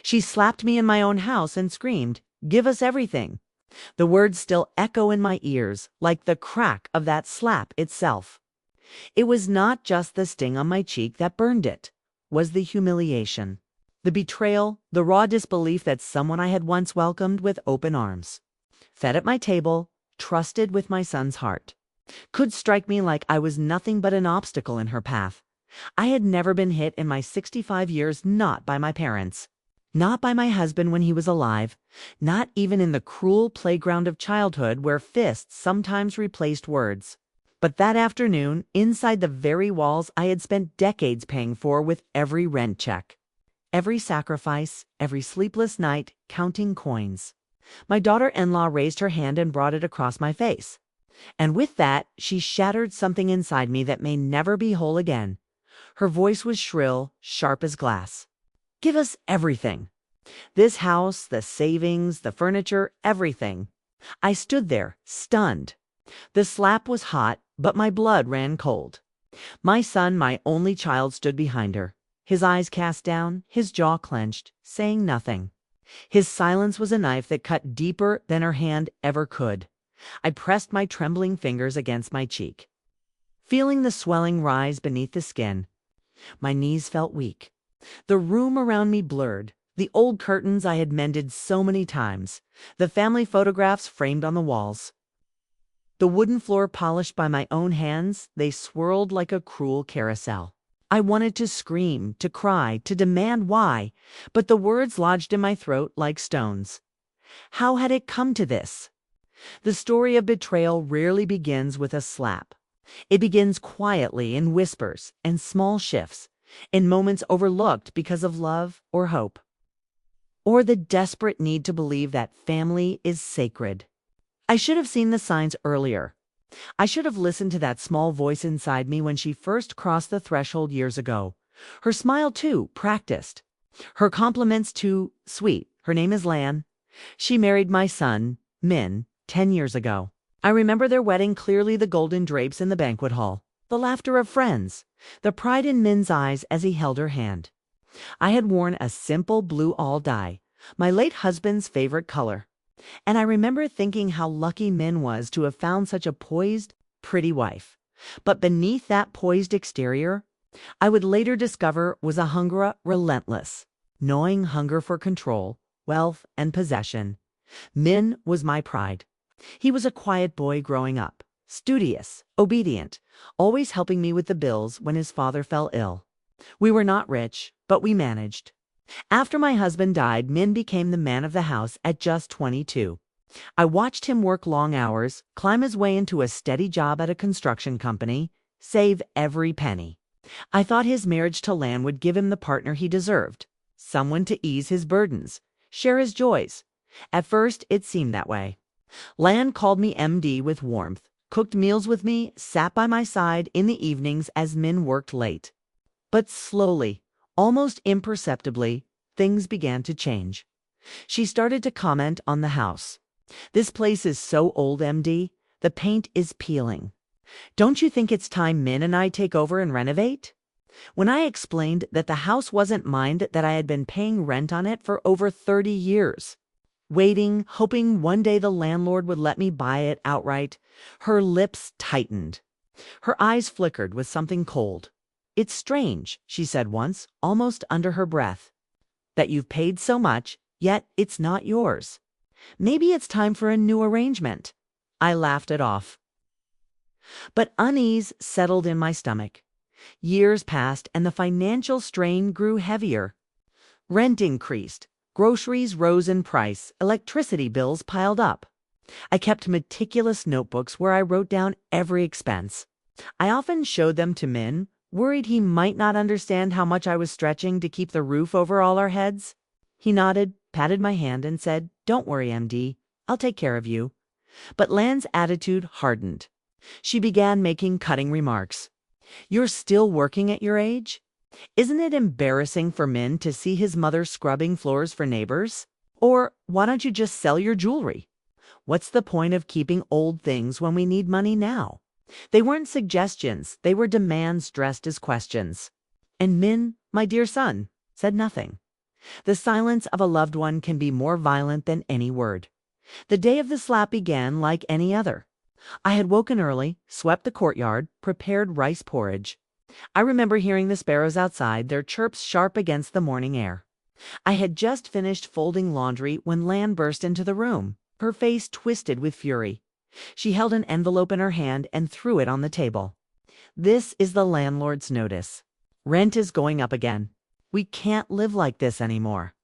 She slapped me in my own house and screamed, "Give us everything." The words still echo in my ears, like the crack of that slap itself. It was not just the sting on my cheek that burned, it was the humiliation, the betrayal, the raw disbelief that someone I had once welcomed with open arms, fed at my table, trusted with my son's heart, could strike me like I was nothing but an obstacle in her path. I had never been hit in my 65 years, not by my parents, not by my husband when he was alive, not even in the cruel playground of childhood where fists sometimes replaced words. But that afternoon, inside the very walls I had spent decades paying for with every rent check, every sacrifice, every sleepless night, counting coins, my daughter-in-law raised her hand and brought it across my face. And with that, she shattered something inside me that may never be whole again. Her voice was shrill, sharp as glass. "Give us everything. This house, the savings, the furniture, everything." I stood there, stunned. The slap was hot, but my blood ran cold. My son, my only child, stood behind her, his eyes cast down, his jaw clenched, saying nothing. His silence was a knife that cut deeper than her hand ever could. I pressed my trembling fingers against my cheek, feeling the swelling rise beneath the skin. My knees felt weak. The room around me blurred. The old curtains I had mended so many times. The family photographs framed on the walls. The wooden floor polished by my own hands, they swirled like a cruel carousel. I wanted to scream, to cry, to demand why, but the words lodged in my throat like stones. How had it come to this? The story of betrayal rarely begins with a slap. It begins quietly, in whispers and small shifts, in moments overlooked because of love or hope, or the desperate need to believe that family is sacred. I should have seen the signs earlier. I should have listened to that small voice inside me when she first crossed the threshold years ago. Her smile, too, practiced. Her compliments, too, sweet. Her name is Lan. She married my son, Min, 10 years ago. I remember their wedding clearly, the golden drapes in the banquet hall, the laughter of friends, the pride in Min's eyes as he held her hand. I had worn a simple blue all dye, my late husband's favorite color. And I remember thinking how lucky Min was to have found such a poised, pretty wife. But beneath that poised exterior, I would later discover, was a hunger relentless, gnawing hunger for control, wealth, and possession. Min was my pride. He was a quiet boy growing up, studious, obedient, always helping me with the bills when his father fell ill. We were not rich, but we managed. After my husband died, Min became the man of the house at just 22. I watched him work long hours, climb his way into a steady job at a construction company, save every penny. I thought his marriage to Lan would give him the partner he deserved, someone to ease his burdens, share his joys. At first, it seemed that way. Lan called me MD with warmth, cooked meals with me, sat by my side in the evenings as Min worked late. But slowly, almost imperceptibly, things began to change. She started to comment on the house. "This place is so old, MD. The paint is peeling. Don't you think it's time Min and I take over and renovate?" When I explained that the house wasn't mine, that I had been paying rent on it for over 30 years, waiting, hoping one day the landlord would let me buy it outright, her lips tightened. Her eyes flickered with something cold. "It's strange," she said once, almost under her breath, "that you've paid so much, yet it's not yours. Maybe it's time for a new arrangement." I laughed it off. But unease settled in my stomach. Years passed and the financial strain grew heavier. Rent increased, groceries rose in price, electricity bills piled up. I kept meticulous notebooks where I wrote down every expense. I often showed them to Min, worried he might not understand how much I was stretching to keep the roof over all our heads. He nodded, patted my hand, and said, "Don't worry, MD. I'll take care of you." But Lan's attitude hardened. She began making cutting remarks. "You're still working at your age? Isn't it embarrassing for Min to see his mother scrubbing floors for neighbors? Or why don't you just sell your jewelry? What's the point of keeping old things when we need money now?" They weren't suggestions, they were demands dressed as questions. And Min, my dear son, said nothing. The silence of a loved one can be more violent than any word. The day of the slap began like any other. I had woken early, swept the courtyard, prepared rice porridge. I remember hearing the sparrows outside, their chirps sharp against the morning air. I had just finished folding laundry when Lan burst into the room, her face twisted with fury. She held an envelope in her hand and threw it on the table. "This is the landlord's notice. Rent is going up again. We can't live like this anymore.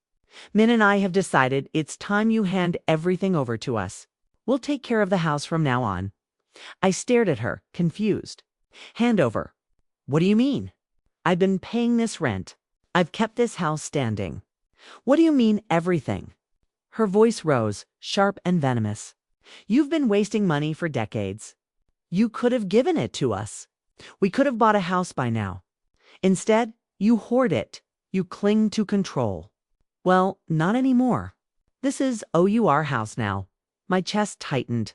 Min and I have decided it's time you hand everything over to us. We'll take care of the house from now on." I stared at her, confused. "Hand over? What do you mean? I've been paying this rent. I've kept this house standing. What do you mean, everything?" Her voice rose, sharp and venomous. "You've been wasting money for decades. You could have given it to us. We could have bought a house by now. Instead, you hoard it. You cling to control. Well, not anymore. This is OUR house now." My chest tightened.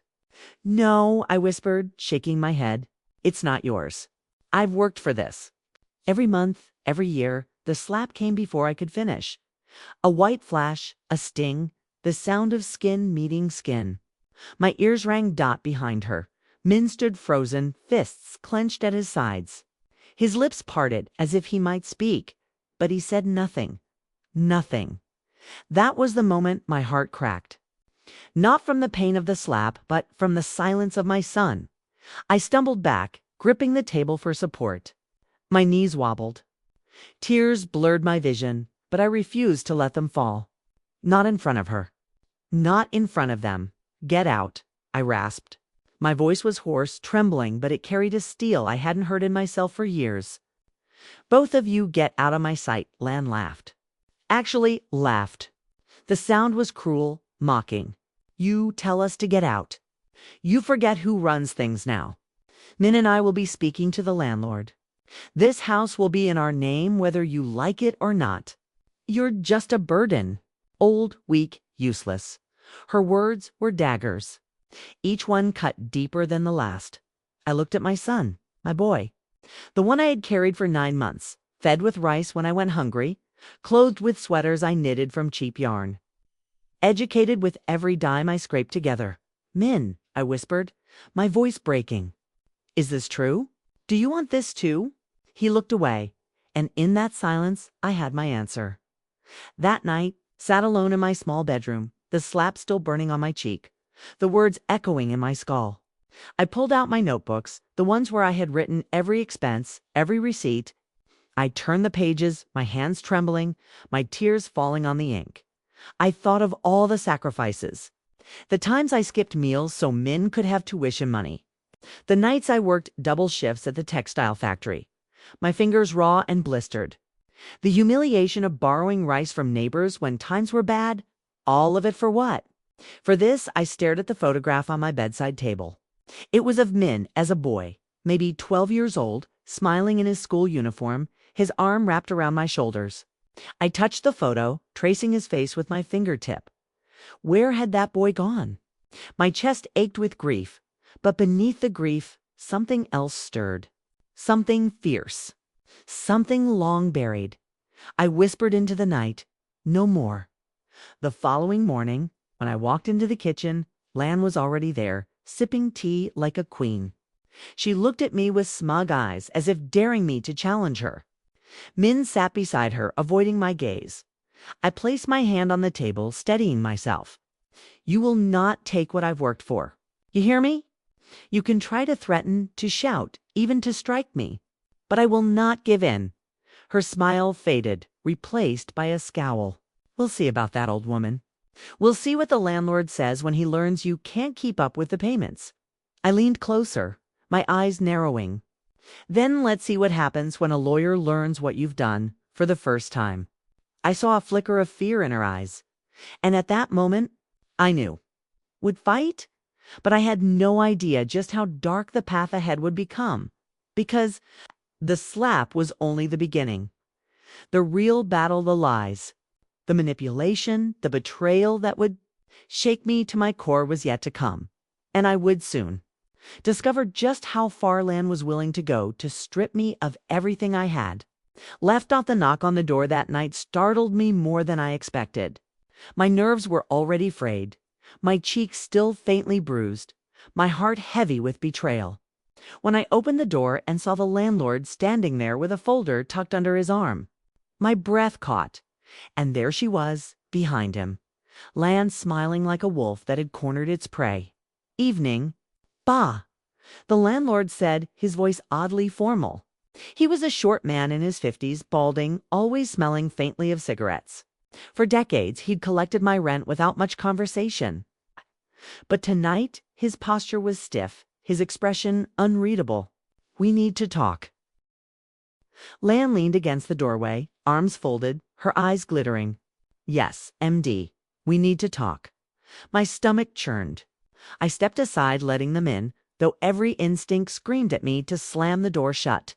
"No," I whispered, shaking my head. "It's not yours. I've worked for this." Every month, every year, the slap came before I could finish. A white flash, a sting, the sound of skin meeting skin. My ears rang dot behind her. Min stood frozen, fists clenched at his sides. His lips parted as if he might speak, but he said nothing. Nothing. That was the moment my heart cracked. Not from the pain of the slap, but from the silence of my son. I stumbled back, gripping the table for support. My knees wobbled. Tears blurred my vision, but I refused to let them fall. Not in front of her. Not in front of them. "Get out," I rasped. My voice was hoarse, trembling, but it carried a steel I hadn't heard in myself for years. "Both of you get out of my sight," Lan laughed. Actually, laughed. The sound was cruel, mocking. "You tell us to get out. You forget who runs things now. Min and I will be speaking to the landlord. This house will be in our name whether you like it or not. You're just a burden. Old, weak, useless." Her words were daggers. Each one cut deeper than the last. I looked at my son, my boy. The one I had carried for 9 months, fed with rice when I went hungry, clothed with sweaters I knitted from cheap yarn. Educated with every dime I scraped together. "Min," I whispered, my voice breaking. "Is this true? Do you want this too?" He looked away, and in that silence I had my answer. That night, sat alone in my small bedroom, the slap still burning on my cheek, the words echoing in my skull. I pulled out my notebooks, the ones where I had written every expense, every receipt. I turned the pages, my hands trembling, my tears falling on the ink. I thought of all the sacrifices. The times I skipped meals so Min could have tuition money. The nights I worked double shifts at the textile factory, my fingers raw and blistered. The humiliation of borrowing rice from neighbors when times were bad. All of it for what? For this, I stared at the photograph on my bedside table. It was of Min as a boy, maybe 12 years old, smiling in his school uniform, his arm wrapped around my shoulders. I touched the photo, tracing his face with my fingertip. Where had that boy gone? My chest ached with grief, but beneath the grief, something else stirred. Something fierce. Something long buried. I whispered into the night, "No more." The following morning, when I walked into the kitchen, Lan was already there, sipping tea like a queen. She looked at me with smug eyes, as if daring me to challenge her. Min sat beside her, avoiding my gaze. I placed my hand on the table, steadying myself. "You will not take what I've worked for. You hear me? You can try to threaten, to shout, even to strike me. But I will not give in." Her smile faded, replaced by a scowl. "We'll see about that, old woman. We'll see what the landlord says when he learns you can't keep up with the payments." I leaned closer, my eyes narrowing. "Then let's see what happens when a lawyer learns what you've done for the first time." I saw a flicker of fear in her eyes. And at that moment, I knew. Would fight? But I had no idea just how dark the path ahead would become. Because the slap was only the beginning. The real battle, the lies, the manipulation, the betrayal that would shake me to my core was yet to come. And I would soon discover just how far Lan was willing to go to strip me of everything I had. Left off the knock on the door that night startled me more than I expected. My nerves were already frayed, my cheeks still faintly bruised, my heart heavy with betrayal. When I opened the door and saw the landlord standing there with a folder tucked under his arm, my breath caught, and there she was, behind him, Lan smiling like a wolf that had cornered its prey. Evening. Bah! The landlord said, his voice oddly formal. He was a short man in his 50s, balding, always smelling faintly of cigarettes. For decades, he'd collected my rent without much conversation. But tonight, his posture was stiff, his expression unreadable. "We need to talk." Lan leaned against the doorway, arms folded, her eyes glittering. "Yes, MD, we need to talk." My stomach churned. I stepped aside, letting them in, though every instinct screamed at me to slam the door shut.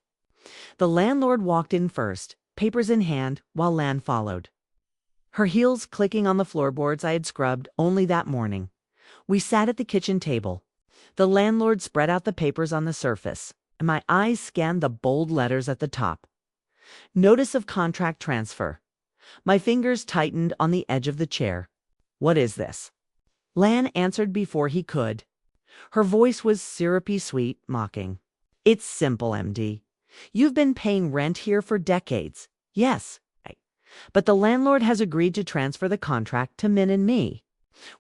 The landlord walked in first, papers in hand, while Lan followed, her heels clicking on the floorboards I had scrubbed only that morning. We sat at the kitchen table. The landlord spread out the papers on the surface, and my eyes scanned the bold letters at the top. Notice of contract transfer. My fingers tightened on the edge of the chair. "What is this?" Lan answered before he could. Her voice was syrupy sweet, mocking. "It's simple, MD. You've been paying rent here for decades. Yes, but the landlord has agreed to transfer the contract to Min and me.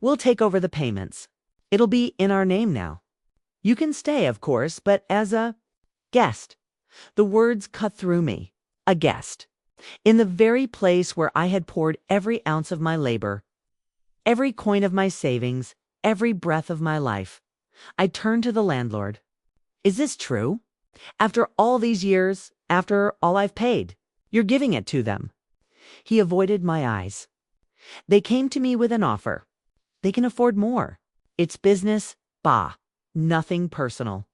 We'll take over the payments. It'll be in our name now. You can stay, of course, but as a guest." The words cut through me. A guest. In the very place where I had poured every ounce of my labor, every coin of my savings, every breath of my life. I turned to the landlord. "Is this true? After all these years, after all I've paid, you're giving it to them?" He avoided my eyes. "They came to me with an offer. They can afford more. It's business, bah, nothing personal.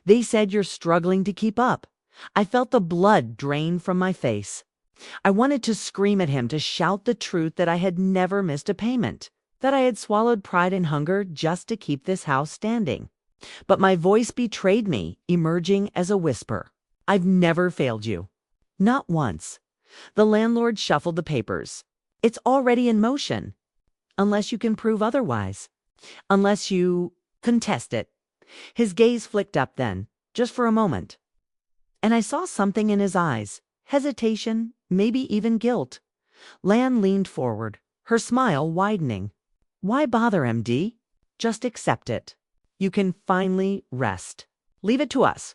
They said you're struggling to keep up." I felt the blood drain from my face. I wanted to scream at him, to shout the truth that I had never missed a payment, that I had swallowed pride and hunger just to keep this house standing. But my voice betrayed me, emerging as a whisper. "I've never failed you. Not once." The landlord shuffled the papers. "It's already in motion. Unless you can prove otherwise. Unless you contest it." His gaze flicked up then, just for a moment. And I saw something in his eyes. Hesitation, maybe even guilt. Lan leaned forward, her smile widening. "Why bother, MD? Just accept it. You can finally rest. Leave it to us."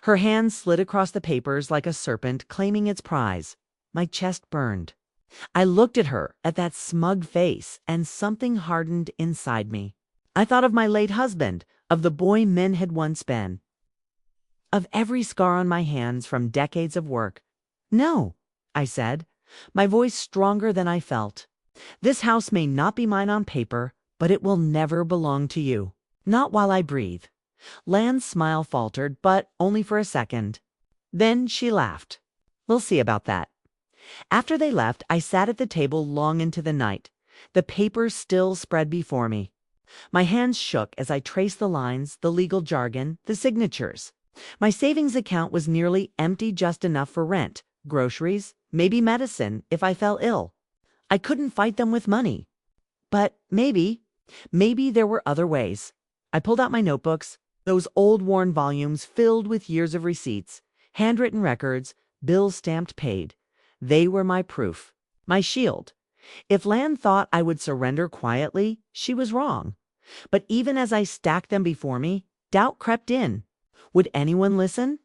Her hand slid across the papers like a serpent claiming its prize. My chest burned. I looked at her, at that smug face, and something hardened inside me. I thought of my late husband, of the boy Min had once been, of every scar on my hands from decades of work. "No," I said, my voice stronger than I felt. "This house may not be mine on paper, but it will never belong to you. Not while I breathe." Lan's smile faltered, but only for a second. Then she laughed. "We'll see about that." After they left, I sat at the table long into the night, the papers still spread before me. My hands shook as I traced the lines, the legal jargon, the signatures. My savings account was nearly empty, just enough for rent, groceries, maybe medicine if I fell ill. I couldn't fight them with money. But maybe there were other ways. I pulled out my notebooks, those old worn volumes filled with years of receipts, handwritten records, bills stamped paid. They were my proof, my shield. If Lan thought I would surrender quietly, she was wrong. But even as I stacked them before me, doubt crept in. Would anyone listen?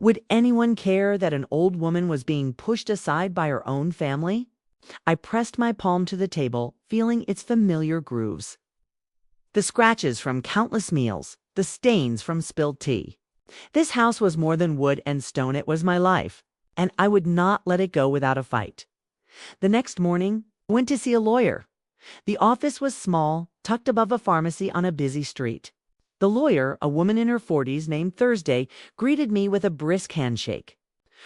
Would anyone care that an old woman was being pushed aside by her own family? I pressed my palm to the table, feeling its familiar grooves. The scratches from countless meals, the stains from spilled tea. This house was more than wood and stone, it was my life, and I would not let it go without a fight. The next morning, I went to see a lawyer. The office was small, tucked above a pharmacy on a busy street. The lawyer, a woman in her 40s named Thursday, greeted me with a brisk handshake.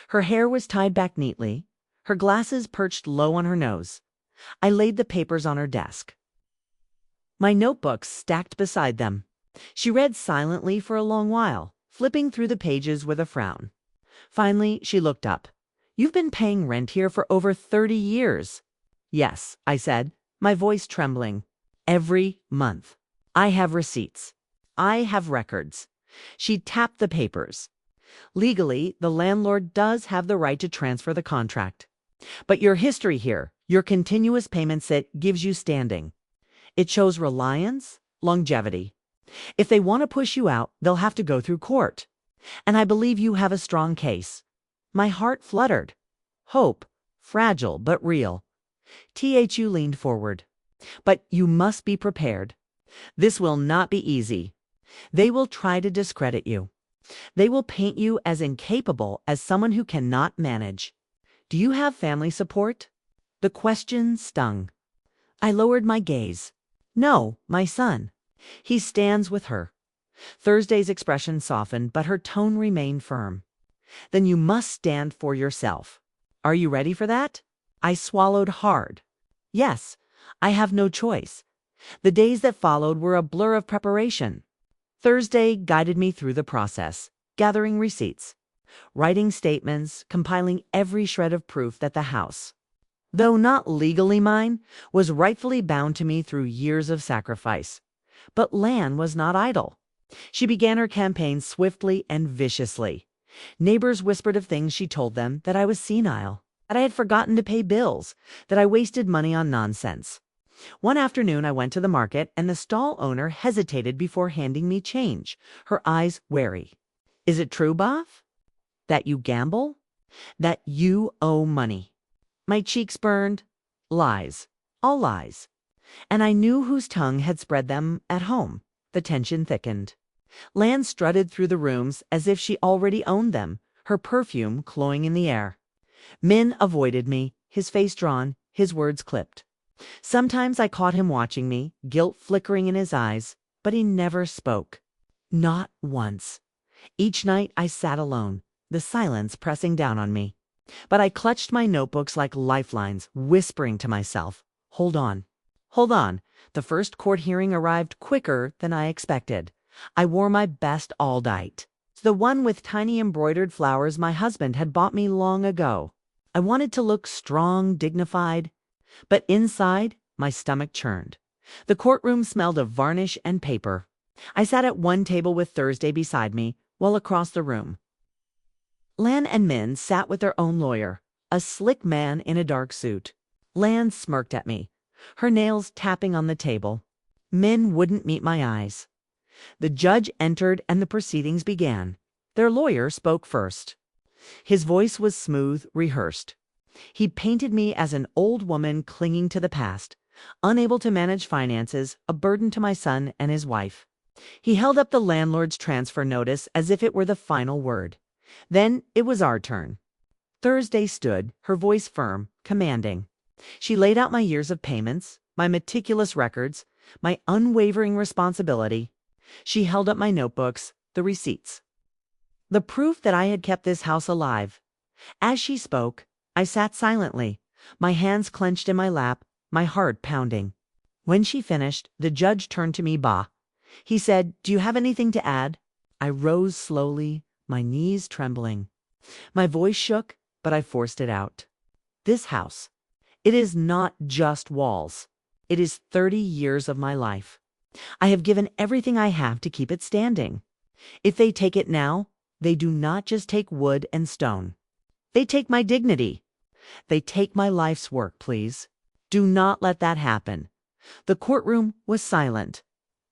Her hair was tied back neatly, her glasses perched low on her nose. I laid the papers on her desk, my notebooks stacked beside them. She read silently for a long while, flipping through the pages with a frown. Finally, she looked up. You've been paying rent here for over 30 years. Yes, I said, my voice trembling. Every month. I have receipts. I have records. She tapped the papers. Legally, the landlord does have the right to transfer the contract. But your history here, your continuous payments, it gives you standing. It shows reliance, longevity. If they want to push you out, they'll have to go through court. And I believe you have a strong case. My heart fluttered. Hope, fragile but real. THU leaned forward. But you must be prepared. This will not be easy. They will try to discredit you. They will paint you as incapable as someone who cannot manage. Do you have family support? The question stung. I lowered my gaze. No, my son. He stands with her. Thursday's expression softened, but her tone remained firm. Then you must stand for yourself. Are you ready for that? I swallowed hard. Yes, I have no choice. The days that followed were a blur of preparation. Thursday guided me through the process, gathering receipts, writing statements, compiling every shred of proof that the house, though not legally mine, was rightfully bound to me through years of sacrifice. But Lan was not idle. She began her campaign swiftly and viciously. Neighbors whispered of things she told them, that I was senile, that I had forgotten to pay bills, that I wasted money on nonsense. One afternoon I went to the market, and the stall owner hesitated before handing me change, her eyes wary. Is it true, Boff? That you gamble? That you owe money? My cheeks burned. Lies. All lies. And I knew whose tongue had spread them at home. The tension thickened. Lan strutted through the rooms as if she already owned them, her perfume cloying in the air. Min avoided me, his face drawn, his words clipped. Sometimes I caught him watching me, guilt flickering in his eyes, but he never spoke. Not once. Each night I sat alone, the silence pressing down on me. But I clutched my notebooks like lifelines, whispering to myself, hold on. Hold on. The first court hearing arrived quicker than I expected. I wore my best all night. The one with tiny embroidered flowers my husband had bought me long ago. I wanted to look strong, dignified. But inside, my stomach churned. The courtroom smelled of varnish and paper. I sat at one table with Thursday beside me, while across the room Lan and Min sat with their own lawyer, a slick man in a dark suit. Lan smirked at me, her nails tapping on the table. Min wouldn't meet my eyes. The judge entered and the proceedings began. Their lawyer spoke first. His voice was smooth, rehearsed. He painted me as an old woman clinging to the past, unable to manage finances, a burden to my son and his wife. He held up the landlord's transfer notice as if it were the final word. Then it was our turn. Thursday stood, her voice firm, commanding. She laid out my years of payments, my meticulous records, my unwavering responsibility. She held up my notebooks, the receipts, the proof that I had kept this house alive. As she spoke, I sat silently, my hands clenched in my lap, my heart pounding. When she finished, the judge turned to me, Ba. He said, "Do you have anything to add?" I rose slowly, my knees trembling. My voice shook, but I forced it out. This house, it is not just walls. It is 30 years of my life. I have given everything I have to keep it standing. If they take it now, they do not just take wood and stone. They take my dignity. They take my life's work, please. Do not let that happen. The courtroom was silent.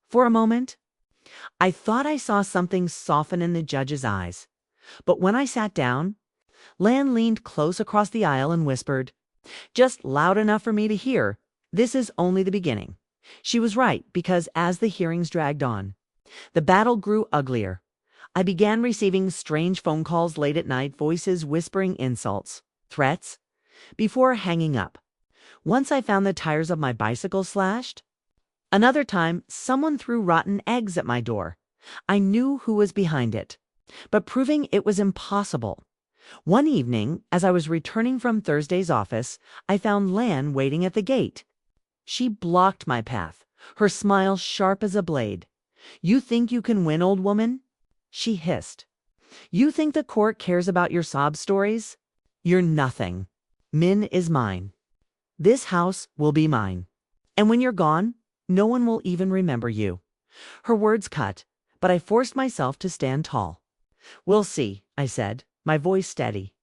For a moment, I thought I saw something soften in the judge's eyes. But when I sat down, Lan leaned close across the aisle and whispered, just loud enough for me to hear, "This is only the beginning." She was right, because as the hearings dragged on, the battle grew uglier. I began receiving strange phone calls late at night, voices whispering insults, threats, before hanging up. Once I found the tires of my bicycle slashed. Another time, someone threw rotten eggs at my door. I knew who was behind it, but proving it was impossible. One evening, as I was returning from Thursday's office, I found Lan waiting at the gate. She blocked my path, her smile sharp as a blade. "You think you can win, old woman?" she hissed. "You think the court cares about your sob stories? You're nothing. Min is mine. This house will be mine. And when you're gone, no one will even remember you." Her words cut, but I forced myself to stand tall. "We'll see," I said, my voice steady.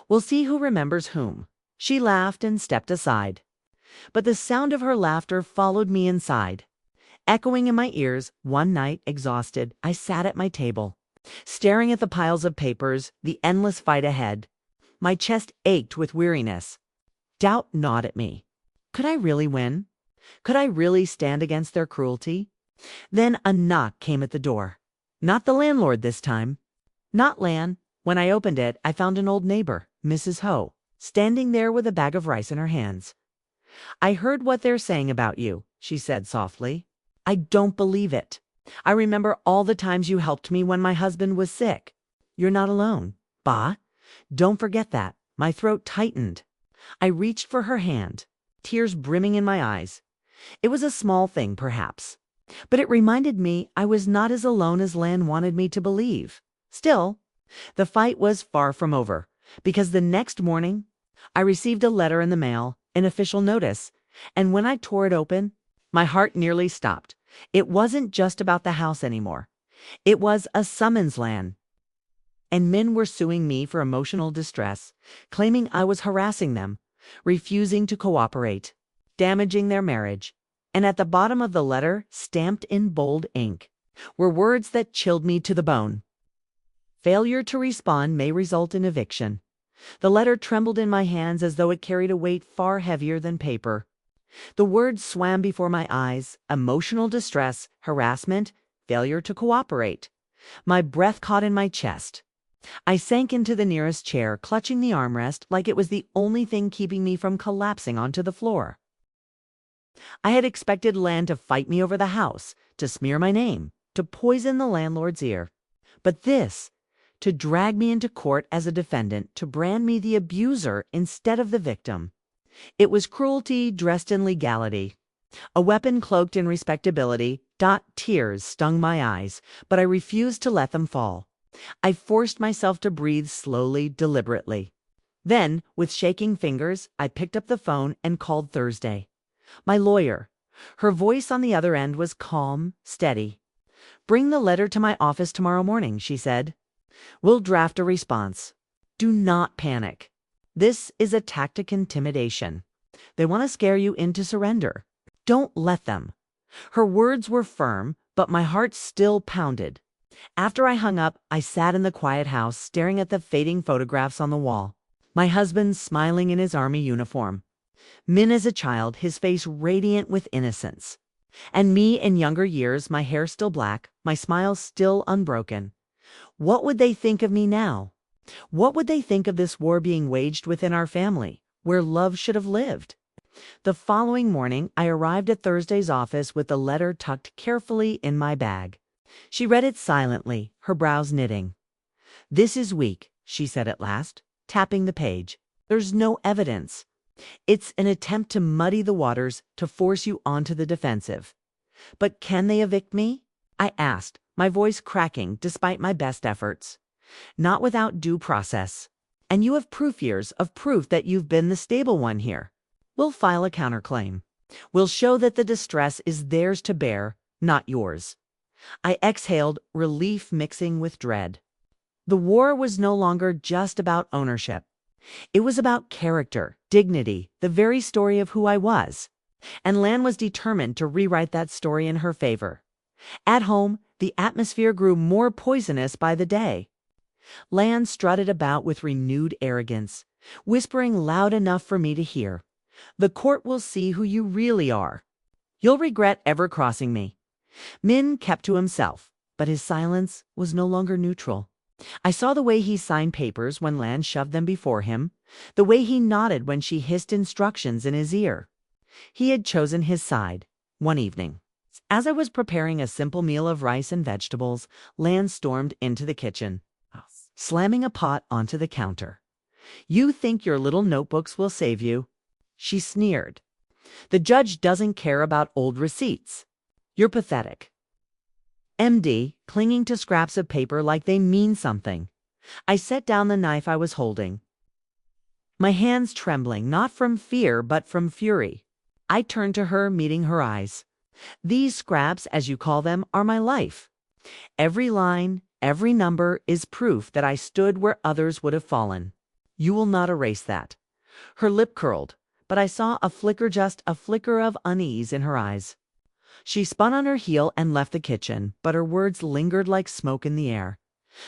"We'll see who remembers whom." She laughed and stepped aside. But the sound of her laughter followed me inside. Echoing in my ears, one night, exhausted, I sat at my table, staring at the piles of papers, the endless fight ahead. My chest ached with weariness. Doubt gnawed at me. Could I really win? Could I really stand against their cruelty? Then a knock came at the door. Not the landlord this time. Not Lan. When I opened it, I found an old neighbor, Mrs. Ho, standing there with a bag of rice in her hands. "I heard what they're saying about you," she said softly. "I don't believe it. I remember all the times you helped me when my husband was sick. You're not alone. Bah, don't forget that." My throat tightened. I reached for her hand, tears brimming in my eyes. It was a small thing, perhaps, but it reminded me I was not as alone as Lan wanted me to believe. Still, the fight was far from over, because the next morning I received a letter in the mail, an official notice, and when I tore it open, my heart nearly stopped. It wasn't just about the house anymore. It was a summons, Lan. And men were suing me for emotional distress, claiming I was harassing them, refusing to cooperate, damaging their marriage. And at the bottom of the letter, stamped in bold ink, were words that chilled me to the bone. "Failure to respond may result in eviction." The letter trembled in my hands as though it carried a weight far heavier than paper. The words swam before my eyes: emotional distress, harassment, failure to cooperate. My breath caught in my chest. I sank into the nearest chair, clutching the armrest like it was the only thing keeping me from collapsing onto the floor. I had expected Lan to fight me over the house, to smear my name, to poison the landlord's ear. But this, to drag me into court as a defendant, to brand me the abuser instead of the victim. It was cruelty dressed in legality, a weapon cloaked in respectability. Tears stung my eyes, but I refused to let them fall. I forced myself to breathe slowly, deliberately. Then, with shaking fingers, I picked up the phone and called Thursday. My lawyer. Her voice on the other end was calm, steady. "Bring the letter to my office tomorrow morning," she said. "We'll draft a response. Do not panic. This is a tactic intimidation. They want to scare you into surrender. Don't let them." Her words were firm, but my heart still pounded. After I hung up, I sat in the quiet house, staring at the fading photographs on the wall. My husband smiling in his army uniform. Min as a child, his face radiant with innocence. And me in younger years, my hair still black, my smile still unbroken. What would they think of me now? What would they think of this war being waged within our family, where love should have lived? The following morning, I arrived at Thursday's office with the letter tucked carefully in my bag. She read it silently, her brows knitting. "This is weak," she said at last, tapping the page. "There's no evidence. It's an attempt to muddy the waters, to force you onto the defensive." "But can they evict me?" I asked, my voice cracking despite my best efforts. "Not without due process. And you have proof, years of proof that you've been the stable one here. We'll file a counterclaim. We'll show that the distress is theirs to bear, not yours." I exhaled, relief mixing with dread. The war was no longer just about ownership. It was about character, dignity, the very story of who I was. And Lan was determined to rewrite that story in her favor. At home, the atmosphere grew more poisonous by the day. Lan strutted about with renewed arrogance, whispering loud enough for me to hear. "The court will see who you really are. You'll regret ever crossing me." Min kept to himself, but his silence was no longer neutral. I saw the way he signed papers when Lan shoved them before him, the way he nodded when she hissed instructions in his ear. He had chosen his side. One evening, as I was preparing a simple meal of rice and vegetables, Lan stormed into the kitchen, slamming a pot onto the counter. "You think your little notebooks will save you?" she sneered. "The judge doesn't care about old receipts. You're pathetic." MD, clinging to scraps of paper like they mean something. I set down the knife I was holding. my hands trembling, not from fear, but from fury. I turned to her, meeting her eyes. These scraps, as you call them, are my life. Every line, every number is proof that I stood where others would have fallen. You will not erase that. Her lip curled, but I saw a flicker, just a flicker of unease in her eyes. She spun on her heel and left the kitchen, but her words lingered like smoke in the air.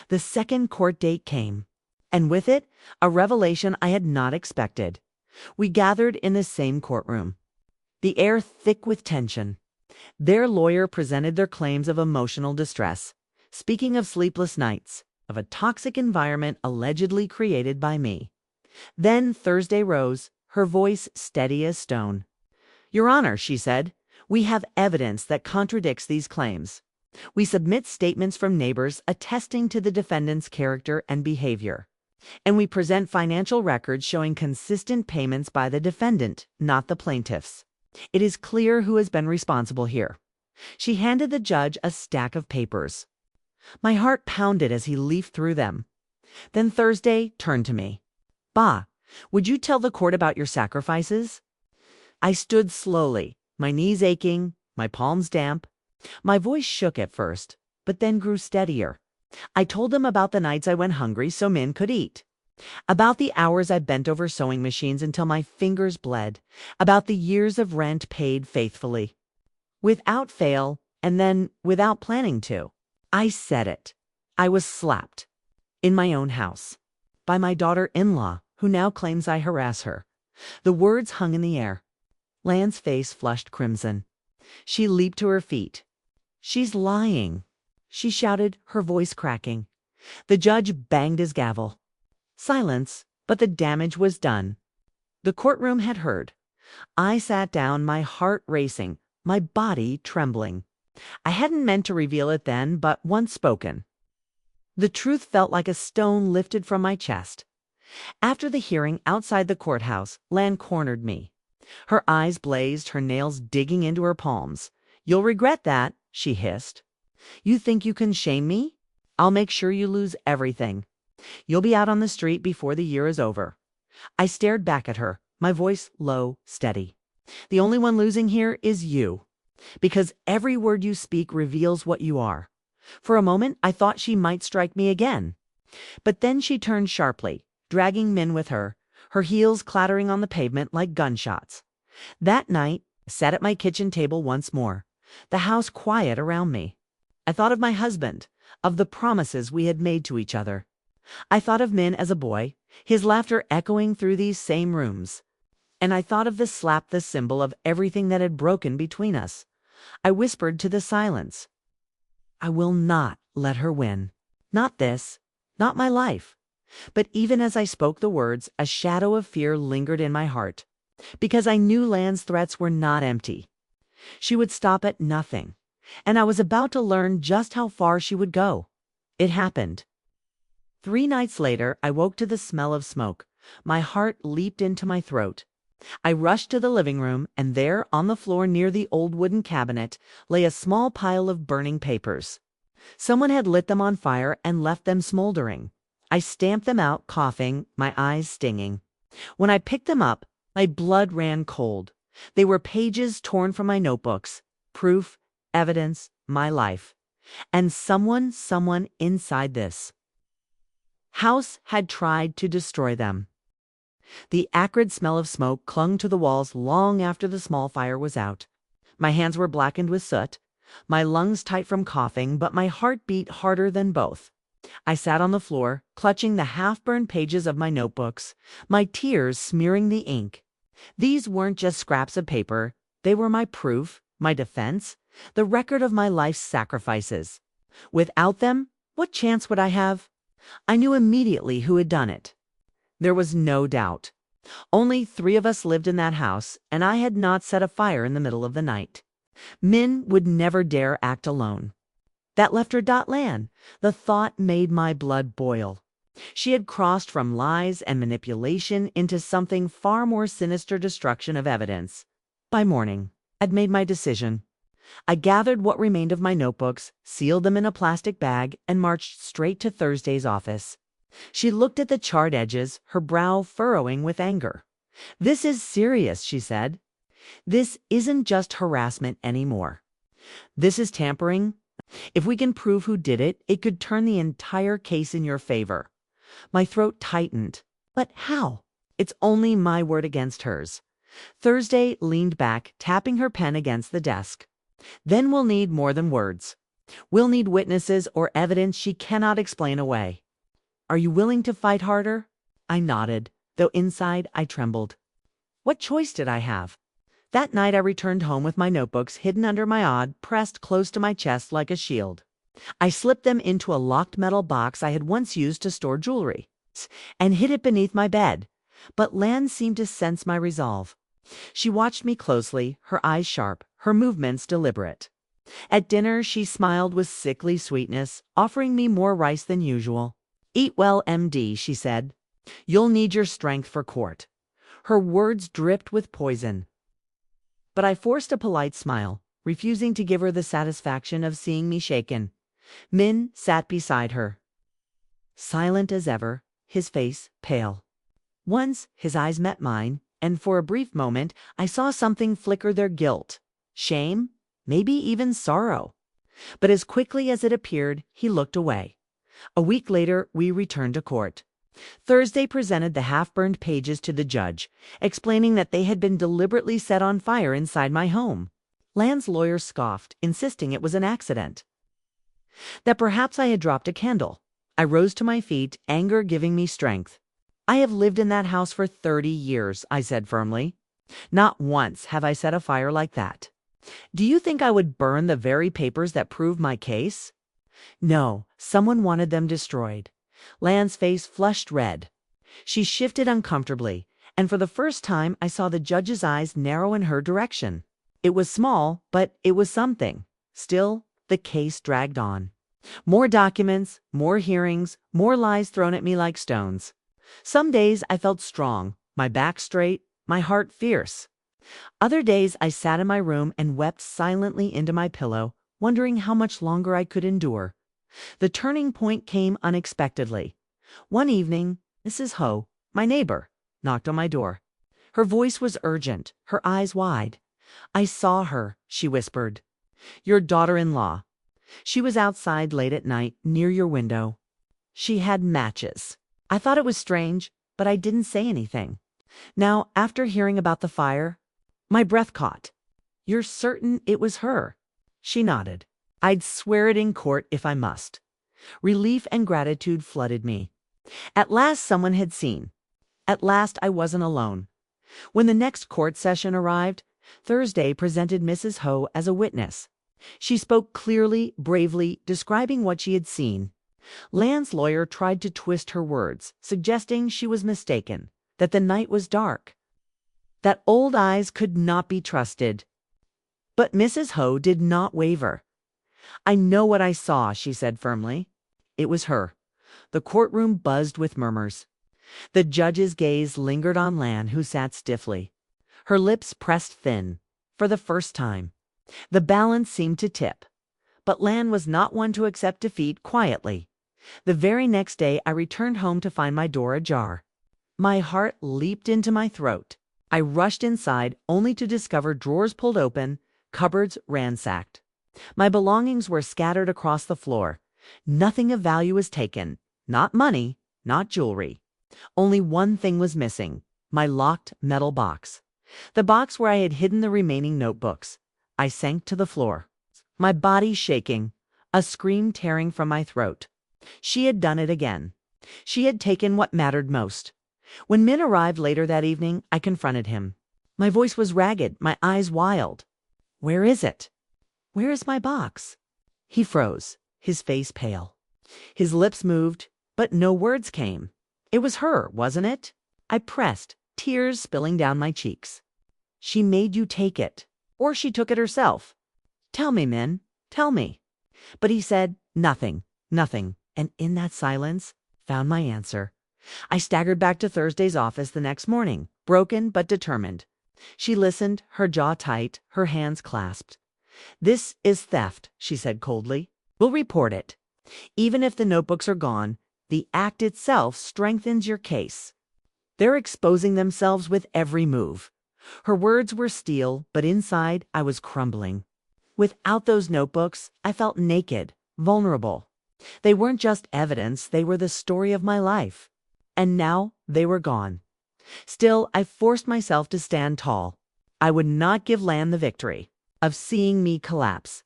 The second court date came, and with it, a revelation I had not expected. We gathered in the same courtroom, the air thick with tension. Their lawyer presented their claims of emotional distress, speaking of sleepless nights, of a toxic environment allegedly created by me. Then Thursday rose, her voice steady as stone. "Your Honor," she said, "we have evidence that contradicts these claims. We submit statements from neighbors attesting to the defendant's character and behavior. And we present financial records showing consistent payments by the defendant, not the plaintiffs. It is clear who has been responsible here." She handed the judge a stack of papers. My heart pounded as he leafed through them. Then Thursday turned to me. "Ba, would you tell the court about your sacrifices?" I stood slowly, my knees aching, my palms damp. My voice shook at first, but then grew steadier. I told them about the nights I went hungry so Min could eat. About the hours I bent over sewing machines until my fingers bled. About the years of rent paid faithfully, without fail, and then without planning to. I said it. I was slapped. In my own house. By my daughter-in-law, who now claims I harass her. The words hung in the air. Lan's face flushed crimson. She leaped to her feet. "She's lying," she shouted, her voice cracking. The judge banged his gavel. Silence, but the damage was done. The courtroom had heard. I sat down, my heart racing, my body trembling. I hadn't meant to reveal it then, but once spoken, the truth felt like a stone lifted from my chest. After the hearing outside the courthouse, Lan cornered me. Her eyes blazed, her nails digging into her palms. "You'll regret that," she hissed. "You think you can shame me? I'll make sure you lose everything. You'll be out on the street before the year is over." I stared back at her, my voice low, steady. "The only one losing here is you, because every word you speak reveals what you are." For a moment, I thought she might strike me again. But then she turned sharply, dragging Min with her, her heels clattering on the pavement like gunshots. That night, I sat at my kitchen table once more, the house quiet around me. I thought of my husband, of the promises we had made to each other. I thought of Min as a boy, his laughter echoing through these same rooms. And I thought of the slap, the symbol of everything that had broken between us. I whispered to the silence, "I will not let her win. Not this, not my life." But even as I spoke the words, a shadow of fear lingered in my heart, because I knew Lan's threats were not empty. She would stop at nothing, and I was about to learn just how far she would go. It happened. 3 nights later, I woke to the smell of smoke. My heart leaped into my throat. I rushed to the living room, and there, on the floor near the old wooden cabinet, lay a small pile of burning papers. Someone had lit them on fire and left them smoldering. I stamped them out, coughing, my eyes stinging. When I picked them up, my blood ran cold. They were pages torn from my notebooks, proof, evidence, my life. And someone inside this house had tried to destroy them. The acrid smell of smoke clung to the walls long after the small fire was out. My hands were blackened with soot, my lungs tight from coughing, but my heart beat harder than both. I sat on the floor, clutching the half-burned pages of my notebooks, my tears smearing the ink. These weren't just scraps of paper. They were my proof, my defense, the record of my life's sacrifices. Without them, what chance would I have? I knew immediately who had done it. There was no doubt. Only 3 of us lived in that house, and I had not set a fire in the middle of the night. Min would never dare act alone. That left her Lan. The thought made my blood boil. She had crossed from lies and manipulation into something far more sinister, destruction of evidence. By morning, I'd made my decision. I gathered what remained of my notebooks, sealed them in a plastic bag, and marched straight to Thursday's office. She looked at the charred edges, her brow furrowing with anger. "This is serious," she said. "This isn't just harassment anymore. This is tampering. If we can prove who did it, it could turn the entire case in your favor." My throat tightened. But how? It's only my word against hers. Thursday leaned back, tapping her pen against the desk. "Then we'll need more than words. We'll need witnesses or evidence she cannot explain away. Are you willing to fight harder?" I nodded, though inside I trembled. What choice did I have? That night I returned home with my notebooks hidden under my odd, pressed close to my chest like a shield. I slipped them into a locked metal box I had once used to store jewelry, and hid it beneath my bed. But Lan seemed to sense my resolve. She watched me closely, her eyes sharp, her movements deliberate. At dinner, she smiled with sickly sweetness, offering me more rice than usual. "Eat well, MD," she said. "You'll need your strength for court." Her words dripped with poison. But I forced a polite smile, refusing to give her the satisfaction of seeing me shaken. Min sat beside her, silent as ever, his face pale. Once his eyes met mine, and for a brief moment I saw something flicker their guilt, shame, maybe even sorrow. But as quickly as it appeared, he looked away. A week later, we returned to court. Thursday presented the half-burned pages to the judge, explaining that they had been deliberately set on fire inside my home. Lan's lawyer scoffed, insisting it was an accident. That perhaps I had dropped a candle. I rose to my feet, anger giving me strength. "I have lived in that house for 30 years, I said firmly. "Not once have I set a fire like that. Do you think I would burn the very papers that prove my case?" "No, someone wanted them destroyed." Lan's face flushed red. She shifted uncomfortably, and for the first time I saw the judge's eyes narrow in her direction. It was small, but it was something. Still, the case dragged on. More documents, more hearings, more lies thrown at me like stones. Some days I felt strong, my back straight, my heart fierce. Other days I sat in my room and wept silently into my pillow, wondering how much longer I could endure. The turning point came unexpectedly. One evening, Mrs. Ho, my neighbor, knocked on my door. Her voice was urgent, her eyes wide. "I saw her," she whispered. "Your daughter-in-law. She was outside late at night, near your window. She had matches." I thought it was strange, but I didn't say anything. Now, after hearing about the fire, my breath caught. "You're certain it was her?" She nodded. "I'd swear it in court if I must." Relief and gratitude flooded me. At last someone had seen. At last I wasn't alone. When the next court session arrived, Thursday presented Mrs. Ho as a witness. She spoke clearly, bravely, describing what she had seen. Lan's lawyer tried to twist her words, suggesting she was mistaken, that the night was dark, that old eyes could not be trusted. But Mrs. Ho did not waver. "I know what I saw," she said firmly. It was her. The courtroom buzzed with murmurs. The judge's gaze lingered on Lan, who sat stiffly. Her lips pressed thin, for the first time. The balance seemed to tip. But Lan was not one to accept defeat quietly. The very next day I returned home to find my door ajar. My heart leaped into my throat. I rushed inside, only to discover drawers pulled open, cupboards ransacked. My belongings were scattered across the floor. Nothing of value was taken. Not money, not jewelry. Only one thing was missing: my locked metal box. The box where I had hidden the remaining notebooks. I sank to the floor, my body shaking, a scream tearing from my throat. She had done it again. She had taken what mattered most. When Min arrived later that evening, I confronted him. My voice was ragged, my eyes wild. "Where is it? Where is my box?" He froze, his face pale. His lips moved, but no words came. It was her, wasn't it? I pressed, tears spilling down my cheeks. "She made you take it. Or she took it herself. Tell me, Min, tell me." But he said nothing, nothing, and in that silence found my answer. I staggered back to Thursday's office the next morning, broken but determined. She listened, her jaw tight, her hands clasped. "This is theft," she said coldly. "We'll report it. Even if the notebooks are gone, the act itself strengthens your case. They're exposing themselves with every move. Her words were steel, but inside I was crumbling. Without those notebooks, I felt naked, vulnerable. They weren't just evidence, they were the story of my life. And now they were gone. Still, I forced myself to stand tall. I would not give Lan the victory of seeing me collapse.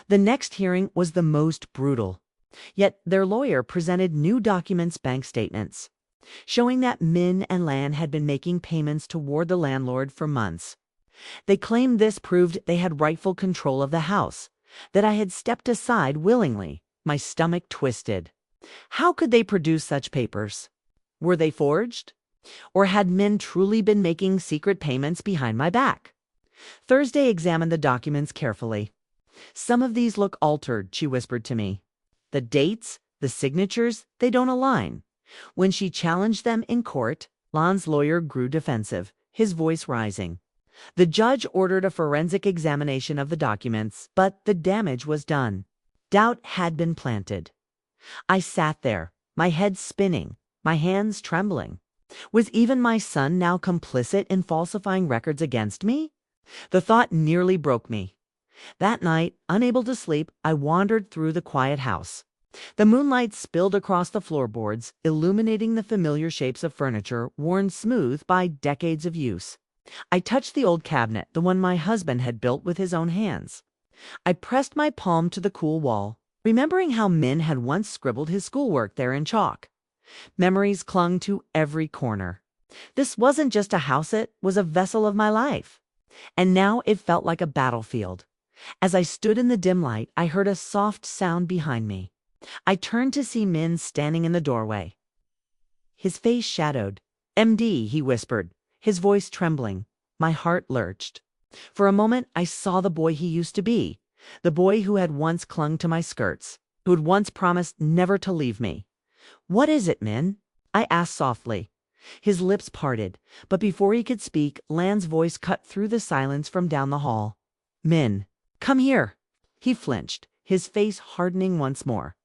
The next hearing was the most brutal. Yet their lawyer presented new documents, bank statements, showing that Min and Lan had been making payments toward the landlord for months. They claimed this proved they had rightful control of the house, that I had stepped aside willingly. My stomach twisted. How could they produce such papers? Were they forged? Or had Min truly been making secret payments behind my back? Thursday examined the documents carefully. Some of these look altered, she whispered to me. The dates, the signatures, they don't align. When she challenged them in court, Lan's lawyer grew defensive, his voice rising. The judge ordered a forensic examination of the documents, but the damage was done. Doubt had been planted. I sat there, my head spinning, my hands trembling. Was even my son now complicit in falsifying records against me? The thought nearly broke me. That night, unable to sleep, I wandered through the quiet house. The moonlight spilled across the floorboards, illuminating the familiar shapes of furniture worn smooth by decades of use. I touched the old cabinet, the one my husband had built with his own hands. I pressed my palm to the cool wall, remembering how Min had once scribbled his schoolwork there in chalk. Memories clung to every corner. This wasn't just a house, it was a vessel of my life. And now it felt like a battlefield. As I stood in the dim light, I heard a soft sound behind me. I turned to see Min standing in the doorway. His face shadowed. "MD," he whispered, his voice trembling. My heart lurched. For a moment, I saw the boy he used to be, the boy who had once clung to my skirts, who had once promised never to leave me. "What is it, Min?" I asked softly. His lips parted, but before he could speak, Lan's voice cut through the silence from down the hall. "Min, come here." He flinched, his face hardening once more.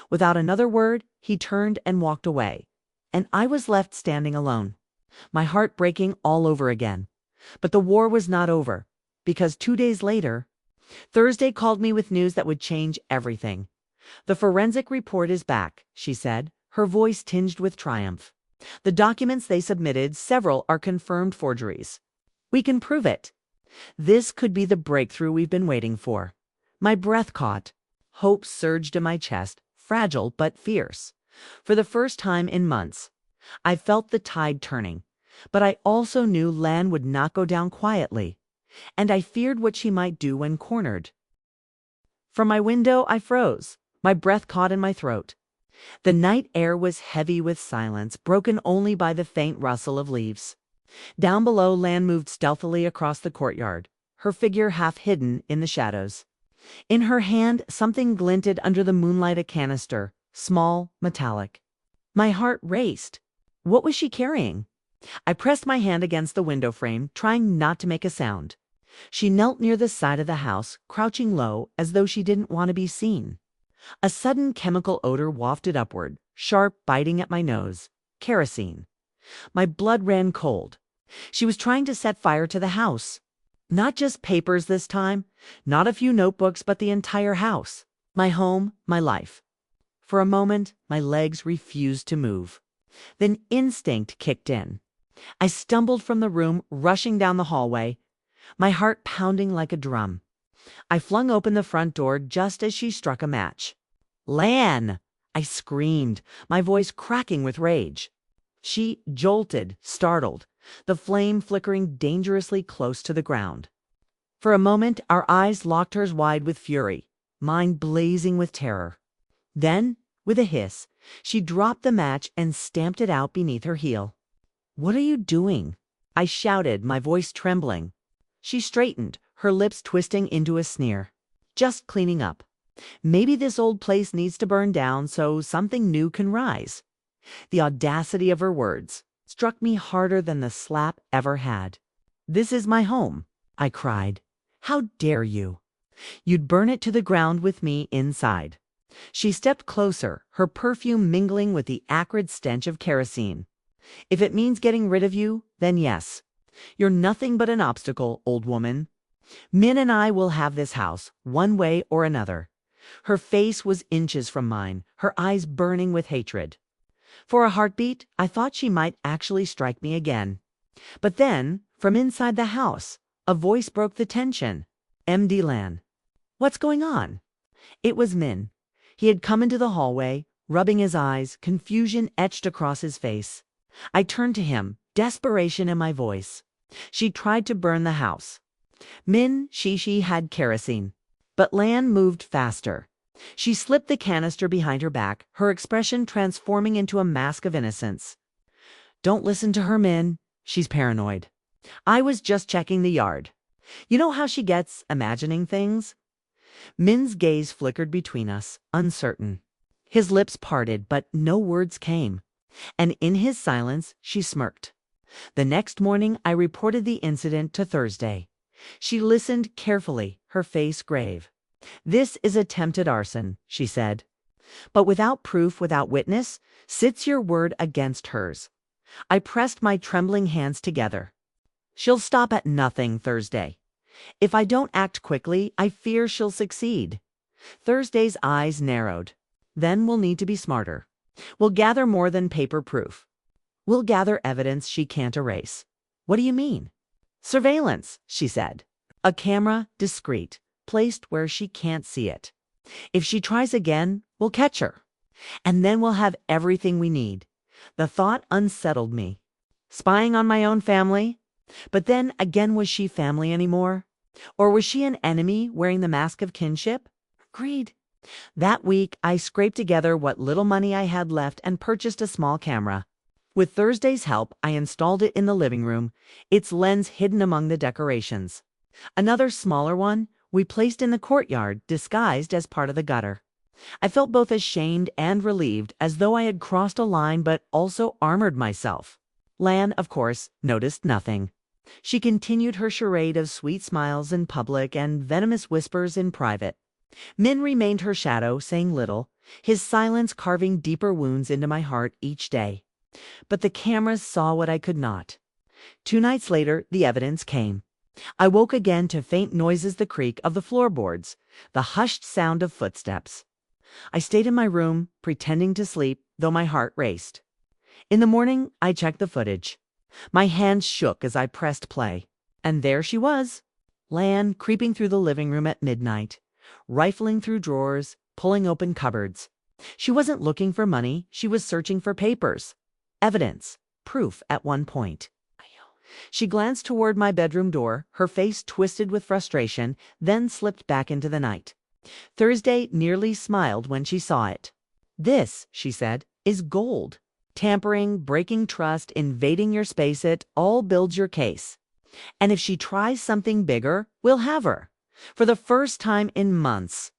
Without another word, he turned and walked away, and I was left standing alone, my heart breaking all over again. But the war was not over, because 2 days later, Thursday called me with news that would change everything. "The forensic report is back," she said, her voice tinged with triumph. "The documents they submitted, several are confirmed forgeries. We can prove it. This could be the breakthrough we've been waiting for." My breath caught. Hope surged in my chest, fragile but fierce. For the first time in months, I felt the tide turning. But I also knew Lan would not go down quietly, and I feared what she might do when cornered. From my window, I froze, my breath caught in my throat. The night air was heavy with silence, broken only by the faint rustle of leaves. Down below, Lan moved stealthily across the courtyard, her figure half hidden in the shadows. In her hand, something glinted under the moonlight, a canister, small, metallic. My heart raced. What was she carrying? I pressed my hand against the window frame, trying not to make a sound. She knelt near the side of the house, crouching low, as though she didn't want to be seen. A sudden chemical odor wafted upward, sharp, biting at my nose. Kerosene. My blood ran cold. She was trying to set fire to the house. Not just papers this time, not a few notebooks, but the entire house. My home, my life. For a moment, my legs refused to move. Then instinct kicked in. I stumbled from the room, rushing down the hallway, my heart pounding like a drum. I flung open the front door just as she struck a match. "Lan!" I screamed, my voice cracking with rage. She jolted, startled, the flame flickering dangerously close to the ground. For a moment, our eyes locked, hers wide with fury, mine blazing with terror. Then, with a hiss, she dropped the match and stamped it out beneath her heel. "What are you doing?" I shouted, my voice trembling. She straightened, her lips twisting into a sneer. "Just cleaning up. Maybe this old place needs to burn down so something new can rise." The audacity of her words struck me harder than the slap ever had. "This is my home," I cried. "How dare you? You'd burn it to the ground with me inside." She stepped closer, her perfume mingling with the acrid stench of kerosene. If it means getting rid of you, then yes. You're nothing but an obstacle, old woman. Min and I will have this house, one way or another. Her face was inches from mine, her eyes burning with hatred. For a heartbeat, I thought she might actually strike me again. But then, from inside the house, a voice broke the tension. MD Lan. What's going on? It was Min. He had come into the hallway, rubbing his eyes, confusion etched across his face. I turned to him, desperation in my voice. She tried to burn the house. Min, she had kerosene. But Lan moved faster. She slipped the canister behind her back, her expression transforming into a mask of innocence. Don't listen to her, Min. She's paranoid. I was just checking the yard. You know how she gets imagining things? Min's gaze flickered between us, uncertain. His lips parted, but no words came. And in his silence, she smirked. The next morning, I reported the incident to Thursday. She listened carefully, her face grave. This is attempted arson, she said. But without proof, without witness, sits your word against hers. I pressed my trembling hands together. She'll stop at nothing Thursday. If I don't act quickly, I fear she'll succeed. Thursday's eyes narrowed. Then we'll need to be smarter. We'll gather more than paper proof. We'll gather evidence she can't erase. What do you mean? Surveillance, she said. A camera, discreet, placed where she can't see it. If she tries again, we'll catch her. And then we'll have everything we need. The thought unsettled me. Spying on my own family? But then again, was she family anymore? Or was she an enemy wearing the mask of kinship? Greed. That week, I scraped together what little money I had left and purchased a small camera. With Thursday's help, I installed it in the living room, its lens hidden among the decorations. Another smaller one we placed in the courtyard, disguised as part of the gutter. I felt both ashamed and relieved, as though I had crossed a line but also armored myself. Lan, of course, noticed nothing. She continued her charade of sweet smiles in public and venomous whispers in private. Min remained her shadow, saying little, his silence carving deeper wounds into my heart each day. But the cameras saw what I could not. 2 nights later, the evidence came. I woke again to faint noises, the creak of the floorboards, the hushed sound of footsteps. I stayed in my room, pretending to sleep, though my heart raced. In the morning, I checked the footage. My hands shook as I pressed play. And there she was, Lan, creeping through the living room at midnight, rifling through drawers, pulling open cupboards. She wasn't looking for money, she was searching for papers. Evidence, proof at one point. She glanced toward my bedroom door, her face twisted with frustration, then slipped back into the night. Thursday nearly smiled when she saw it. This, she said, is gold. Tampering, breaking trust, invading your space, it all builds your case. And if she tries something bigger, we'll have her. For the first time in months.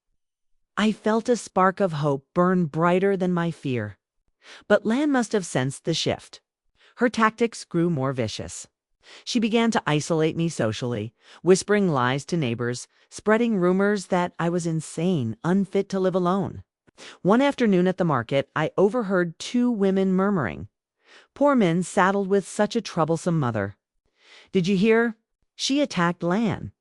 I felt a spark of hope burn brighter than my fear. But Lan must have sensed the shift. Her tactics grew more vicious. She began to isolate me socially, whispering lies to neighbors, spreading rumors that I was insane, unfit to live alone. One afternoon at the market, I overheard 2 women murmuring. Poor Min, saddled with such a troublesome mother. Did you hear? She attacked Lan.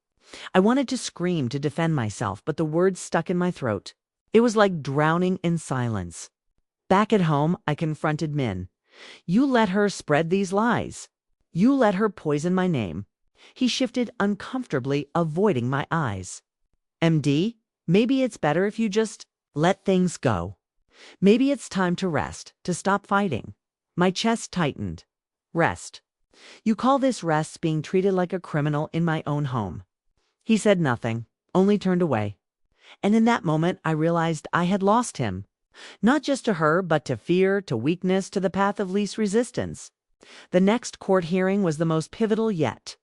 I wanted to scream to defend myself, but the words stuck in my throat. It was like drowning in silence. Back at home, I confronted Min. You let her spread these lies. You let her poison my name. He shifted uncomfortably, avoiding my eyes. MD, maybe it's better if you just let things go. Maybe it's time to rest, to stop fighting. My chest tightened. Rest. You call this rest being treated like a criminal in my own home? He said nothing, only turned away. And in that moment, I realized I had lost him. Not just to her, but to fear, to weakness, to the path of least resistance. The next court hearing was the most pivotal yet.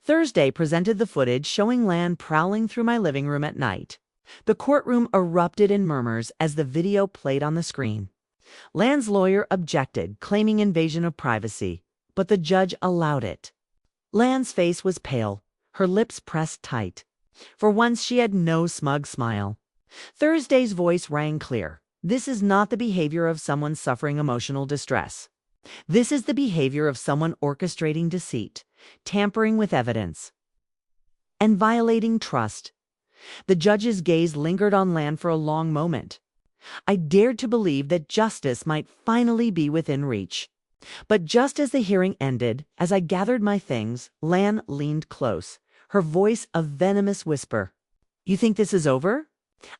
Thursday presented the footage showing Lan prowling through my living room at night. The courtroom erupted in murmurs as the video played on the screen. Lan's lawyer objected, claiming invasion of privacy, but the judge allowed it. Lan's face was pale, her lips pressed tight. For once she had no smug smile. Thursday's voice rang clear. This is not the behavior of someone suffering emotional distress. This is the behavior of someone orchestrating deceit, tampering with evidence, and violating trust. The judge's gaze lingered on Lan for a long moment. I dared to believe that justice might finally be within reach. But just as the hearing ended, as I gathered my things, Lan leaned close, her voice a venomous whisper. "You think this is over?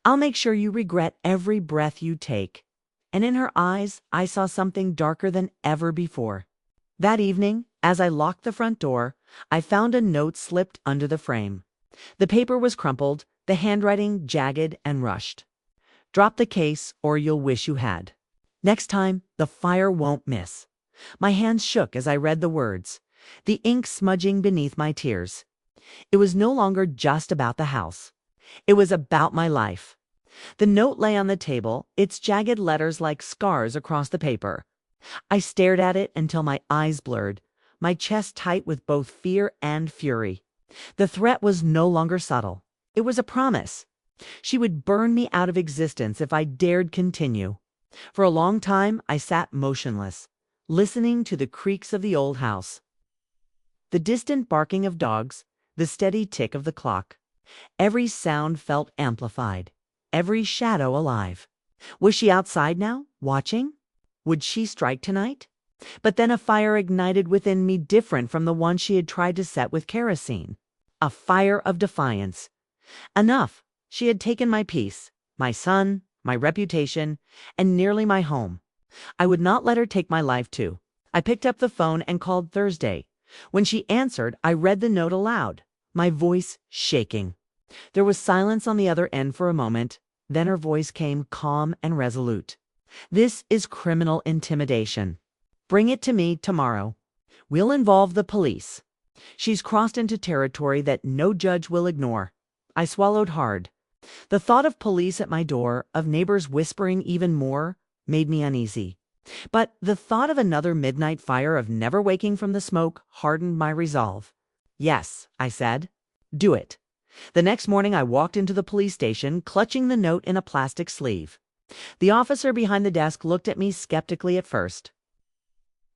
I'll make sure you regret every breath you take." And in her eyes, I saw something darker than ever before. That evening, as I locked the front door, I found a note slipped under the frame. The paper was crumpled, the handwriting jagged and rushed. "Drop the case, or you'll wish you had. Next time, the fire won't miss." My hands shook as I read the words, the ink smudging beneath my tears. It was no longer just about the house. It was about my life. The note lay on the table, its jagged letters like scars across the paper. I stared at it until my eyes blurred, my chest tight with both fear and fury. The threat was no longer subtle. It was a promise. She would burn me out of existence if I dared continue. For a long time, I sat motionless, listening to the creaks of the old house, the distant barking of dogs, the steady tick of the clock. Every sound felt amplified, every shadow alive. Was she outside now, watching? Would she strike tonight? But then a fire ignited within me different from the one she had tried to set with kerosene. A fire of defiance. Enough. She had taken my peace, my son, my reputation, and nearly my home. I would not let her take my life too. I picked up the phone and called Thursday. When she answered, I read the note aloud, my voice shaking. There was silence on the other end for a moment. Then her voice came calm and resolute. "This is criminal intimidation. Bring it to me tomorrow. We'll involve the police. She's crossed into territory that no judge will ignore." I swallowed hard. The thought of police at my door, of neighbors whispering even more, made me uneasy. But the thought of another midnight fire, of never waking from the smoke, hardened my resolve. "Yes," I said. "Do it." The next morning I walked into the police station, clutching the note in a plastic sleeve. The officer behind the desk looked at me skeptically at first.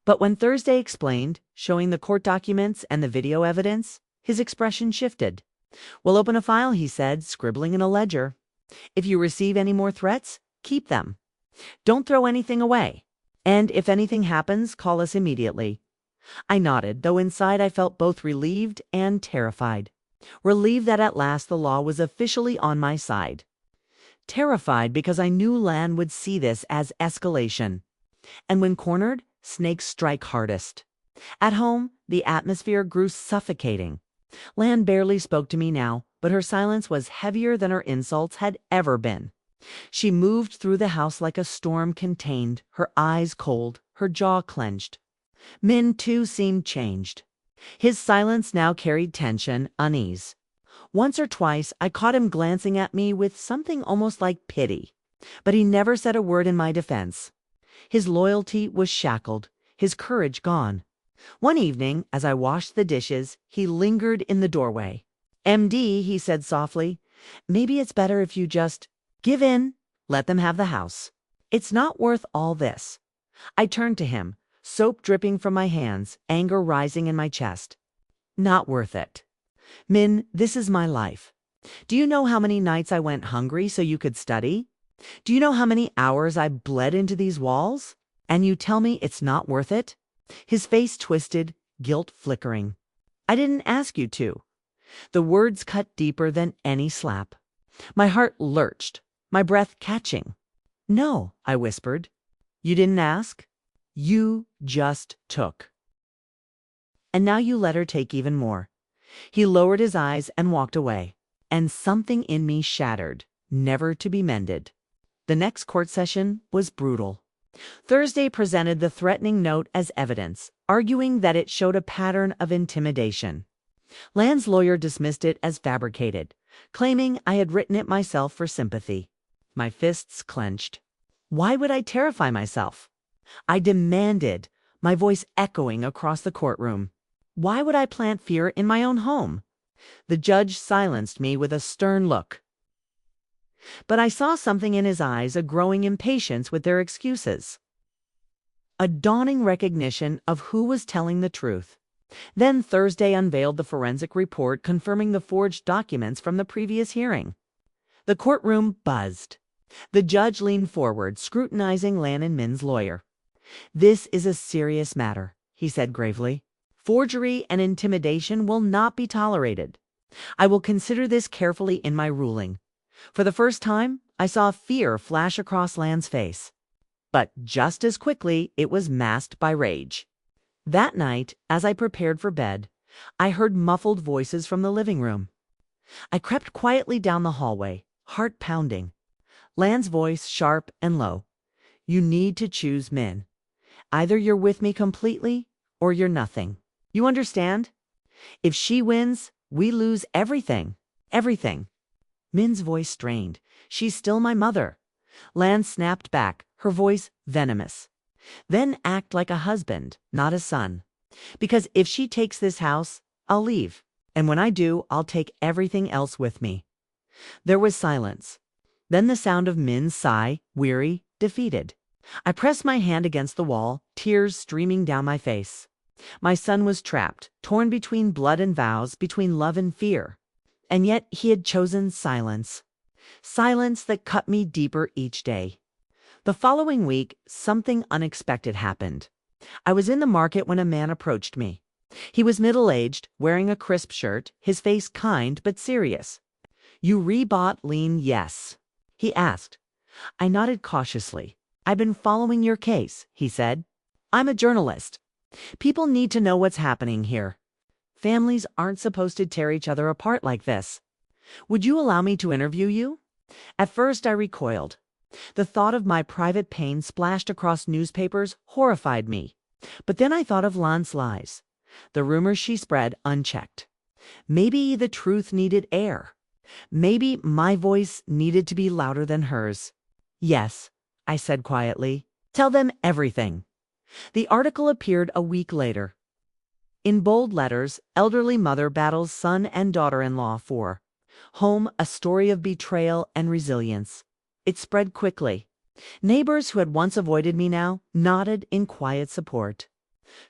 But when Thursday explained, showing the court documents and the video evidence, his expression shifted. "We'll open a file," he said, scribbling in a ledger. "If you receive any more threats, keep them. Don't throw anything away. And if anything happens, call us immediately." I nodded, though inside I felt both relieved and terrified. Relieved that at last the law was officially on my side. Terrified because I knew Lan would see this as escalation. And when cornered, snakes strike hardest. At home, the atmosphere grew suffocating. Lan barely spoke to me now, but her silence was heavier than her insults had ever been. She moved through the house like a storm contained, her eyes cold, her jaw clenched. Min, too, seemed changed. His silence now carried tension, unease. Once or twice I caught him glancing at me with something almost like pity, but he never said a word in my defense. His loyalty was shackled, his courage gone. One evening, as I washed the dishes, he lingered in the doorway. "MD," he said softly, "maybe it's better if you just give in, let them have the house. It's not worth all this." I turned to him, soap dripping from my hands, anger rising in my chest. "Not worth it. Min, this is my life. Do you know how many nights I went hungry so you could study? Do you know how many hours I bled into these walls? And you tell me it's not worth it?" His face twisted, guilt flickering. "I didn't ask you to." The words cut deeper than any slap. My heart lurched, my breath catching. "No," I whispered. "You didn't ask. You just took. And now you let her take even more." He lowered his eyes and walked away. And something in me shattered, never to be mended. The next court session was brutal. Thursday presented the threatening note as evidence, arguing that it showed a pattern of intimidation. Lan's lawyer dismissed it as fabricated, claiming I had written it myself for sympathy. My fists clenched. Why would I terrify myself? I demanded, my voice echoing across the courtroom. Why would I plant fear in my own home? The judge silenced me with a stern look. But I saw something in his eyes, a growing impatience with their excuses. A dawning recognition of who was telling the truth. Then Thursday unveiled the forensic report confirming the forged documents from the previous hearing. The courtroom buzzed. The judge leaned forward, scrutinizing Lan and Min's lawyer. "This is a serious matter," he said gravely. "Forgery and intimidation will not be tolerated. I will consider this carefully in my ruling." For the first time, I saw fear flash across Lan's face. But just as quickly, it was masked by rage. That night, as I prepared for bed, I heard muffled voices from the living room. I crept quietly down the hallway, heart pounding. Lan's voice sharp and low. "You need to choose, Min. Either you're with me completely, or you're nothing. You understand? If she wins, we lose everything. Everything." Min's voice strained. "She's still my mother." Lan snapped back, her voice venomous. "Then act like a husband, not a son. Because if she takes this house, I'll leave. And when I do, I'll take everything else with me." There was silence. Then the sound of Min's sigh, weary, defeated. I pressed my hand against the wall, tears streaming down my face. My son was trapped, torn between blood and vows, between love and fear. And yet he had chosen silence. Silence that cut me deeper each day. The following week, something unexpected happened. I was in the market when a man approached me. He was middle-aged, wearing a crisp shirt, his face kind but serious. "You rebought Lean, yes?" he asked. I nodded cautiously. "I've been following your case," he said. "I'm a journalist. People need to know what's happening here. Families aren't supposed to tear each other apart like this. Would you allow me to interview you?" At first I recoiled. The thought of my private pain splashed across newspapers horrified me. But then I thought of Lan's lies, the rumors she spread unchecked. Maybe the truth needed air. Maybe my voice needed to be louder than hers. "Yes," I said quietly. "Tell them everything." The article appeared a week later. In bold letters, elderly mother battles son and daughter-in-law for home, a story of betrayal and resilience. It spread quickly. Neighbors who had once avoided me now nodded in quiet support.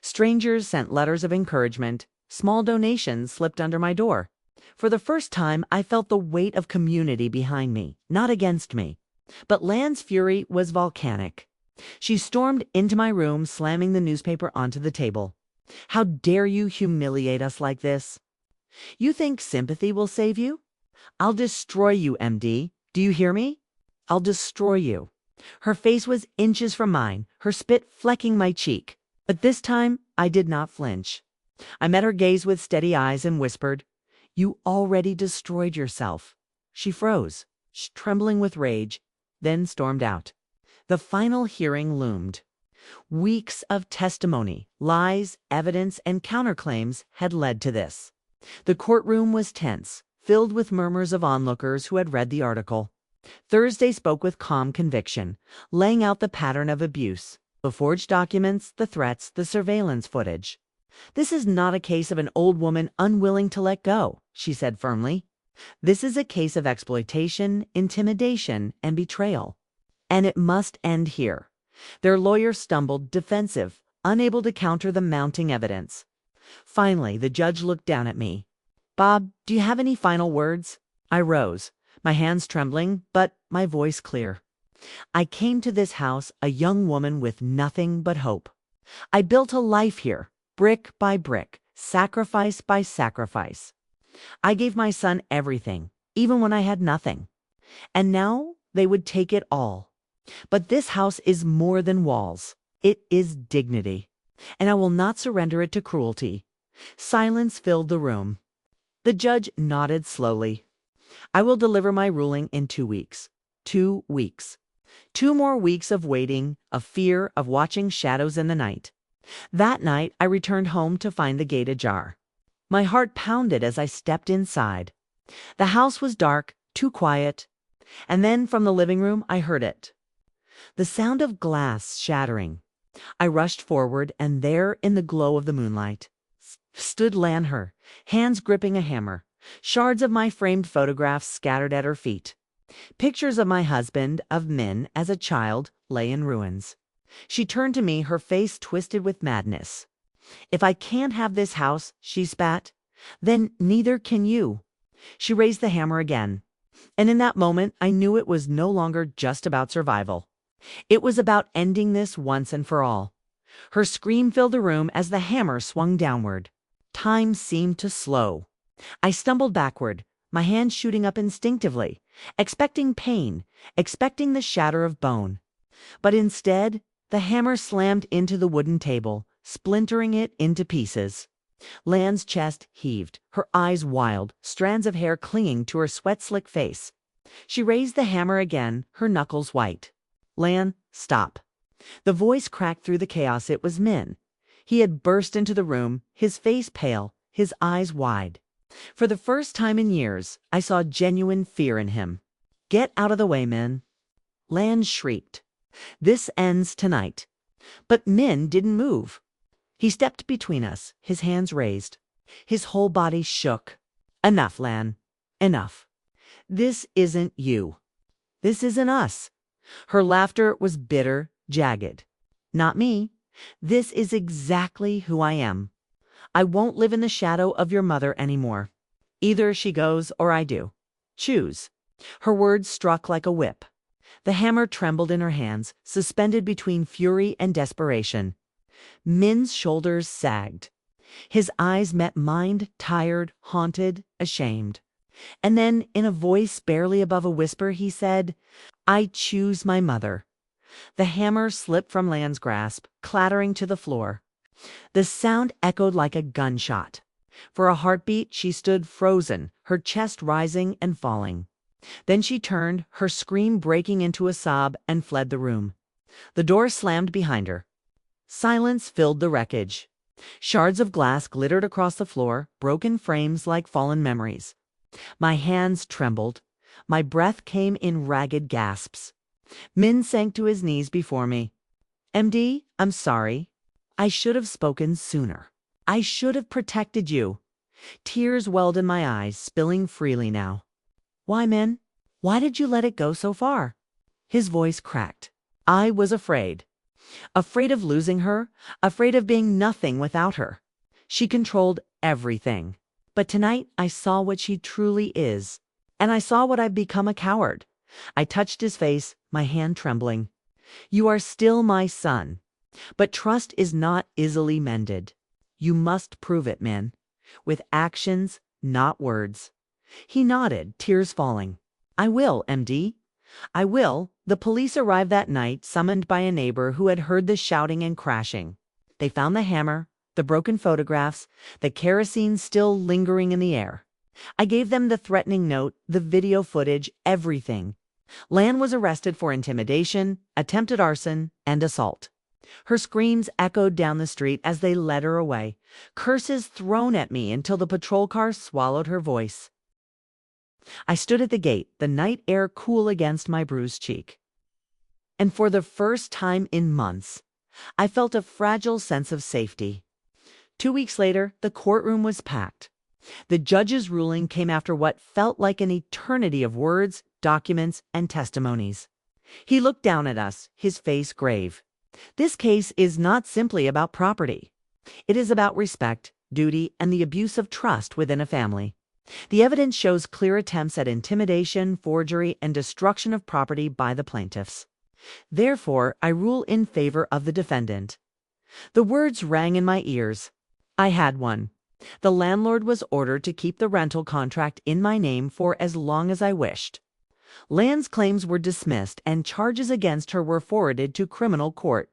Strangers sent letters of encouragement. Small donations slipped under my door. For the first time, I felt the weight of community behind me, not against me. But Lan's fury was volcanic. She stormed into my room, slamming the newspaper onto the table. "How dare you humiliate us like this? You think sympathy will save you? I'll destroy you, MD. Do you hear me? I'll destroy you." Her face was inches from mine, her spit flecking my cheek. But this time, I did not flinch. I met her gaze with steady eyes and whispered, "You already destroyed yourself." She froze, trembling with rage, then stormed out. The final hearing loomed. Weeks of testimony, lies, evidence, and counterclaims had led to this. The courtroom was tense, filled with murmurs of onlookers who had read the article. Thursday spoke with calm conviction, laying out the pattern of abuse, the forged documents, the threats, the surveillance footage. "This is not a case of an old woman unwilling to let go," she said firmly. "This is a case of exploitation, intimidation, and betrayal. And it must end here." Their lawyer stumbled, defensive, unable to counter the mounting evidence. Finally, the judge looked down at me. "Bob, do you have any final words?" I rose, my hands trembling, but my voice clear. "I came to this house a young woman with nothing but hope. I built a life here, brick by brick, sacrifice by sacrifice. I gave my son everything, even when I had nothing. And now they would take it all. But this house is more than walls. It is dignity. And I will not surrender it to cruelty." Silence filled the room. The judge nodded slowly. "I will deliver my ruling in 2 weeks. 2 weeks. 2 more weeks of waiting, of fear, of watching shadows in the night." That night, I returned home to find the gate ajar. My heart pounded as I stepped inside. The house was dark, too quiet. And then from the living room, I heard it. The sound of glass shattering. I rushed forward, and there, in the glow of the moonlight, stood Lan, hands gripping a hammer, shards of my framed photographs scattered at her feet. Pictures of my husband, of Min, as a child, lay in ruins. She turned to me, her face twisted with madness. "If I can't have this house," she spat, "then neither can you." She raised the hammer again. And in that moment, I knew it was no longer just about survival. It was about ending this once and for all. Her scream filled the room as the hammer swung downward. Time seemed to slow. I stumbled backward, my hand shooting up instinctively, expecting pain, expecting the shatter of bone. But instead, the hammer slammed into the wooden table, splintering it into pieces. Lan's chest heaved, her eyes wild, strands of hair clinging to her sweat-slick face. She raised the hammer again, her knuckles white. "Lan, stop." The voice cracked through the chaos. It was Min. He had burst into the room, his face pale, his eyes wide. For the first time in years, I saw genuine fear in him. "Get out of the way, Min." Lan shrieked. "This ends tonight." But Min didn't move. He stepped between us, his hands raised. His whole body shook. "Enough, Lan. Enough. This isn't you. This isn't us." Her laughter was bitter, jagged. "Not me. This is exactly who I am. I won't live in the shadow of your mother anymore. Either she goes or I do. Choose." Her words struck like a whip. The hammer trembled in her hands, suspended between fury and desperation. Min's shoulders sagged. His eyes met mine, tired, haunted, ashamed. And then, in a voice barely above a whisper, he said, "I choose my mother." The hammer slipped from Lan's grasp, clattering to the floor. The sound echoed like a gunshot. For a heartbeat, she stood frozen, her chest rising and falling. Then she turned, her scream breaking into a sob, and fled the room. The door slammed behind her. Silence filled the wreckage. Shards of glass glittered across the floor, broken frames like fallen memories. My hands trembled. My breath came in ragged gasps. Min sank to his knees before me. "MD, I'm sorry. I should have spoken sooner. I should have protected you." Tears welled in my eyes, spilling freely now. "Why, Min? Why did you let it go so far?" His voice cracked. "I was afraid. Afraid of losing her, afraid of being nothing without her. She controlled everything. But tonight I saw what she truly is. And I saw what I've become, a coward." I touched his face, my hand trembling. "You are still my son. But trust is not easily mended. You must prove it, Min. With actions, not words." He nodded, tears falling. "I will, MD. I will." The police arrived that night, summoned by a neighbor who had heard the shouting and crashing. They found the hammer, the broken photographs, the kerosene still lingering in the air. I gave them the threatening note, the video footage, everything. Lan was arrested for intimidation, attempted arson, and assault. Her screams echoed down the street as they led her away, curses thrown at me until the patrol car swallowed her voice. I stood at the gate, the night air cool against my bruised cheek. And for the first time in months, I felt a fragile sense of safety. 2 weeks later, the courtroom was packed. The judge's ruling came after what felt like an eternity of words, documents, and testimonies. He looked down at us, his face grave. "This case is not simply about property. It is about respect, duty, and the abuse of trust within a family. The evidence shows clear attempts at intimidation, forgery, and destruction of property by the plaintiffs. Therefore, I rule in favor of the defendant." The words rang in my ears. I had one. The landlord was ordered to keep the rental contract in my name for as long as I wished. Lan's claims were dismissed and charges against her were forwarded to criminal court.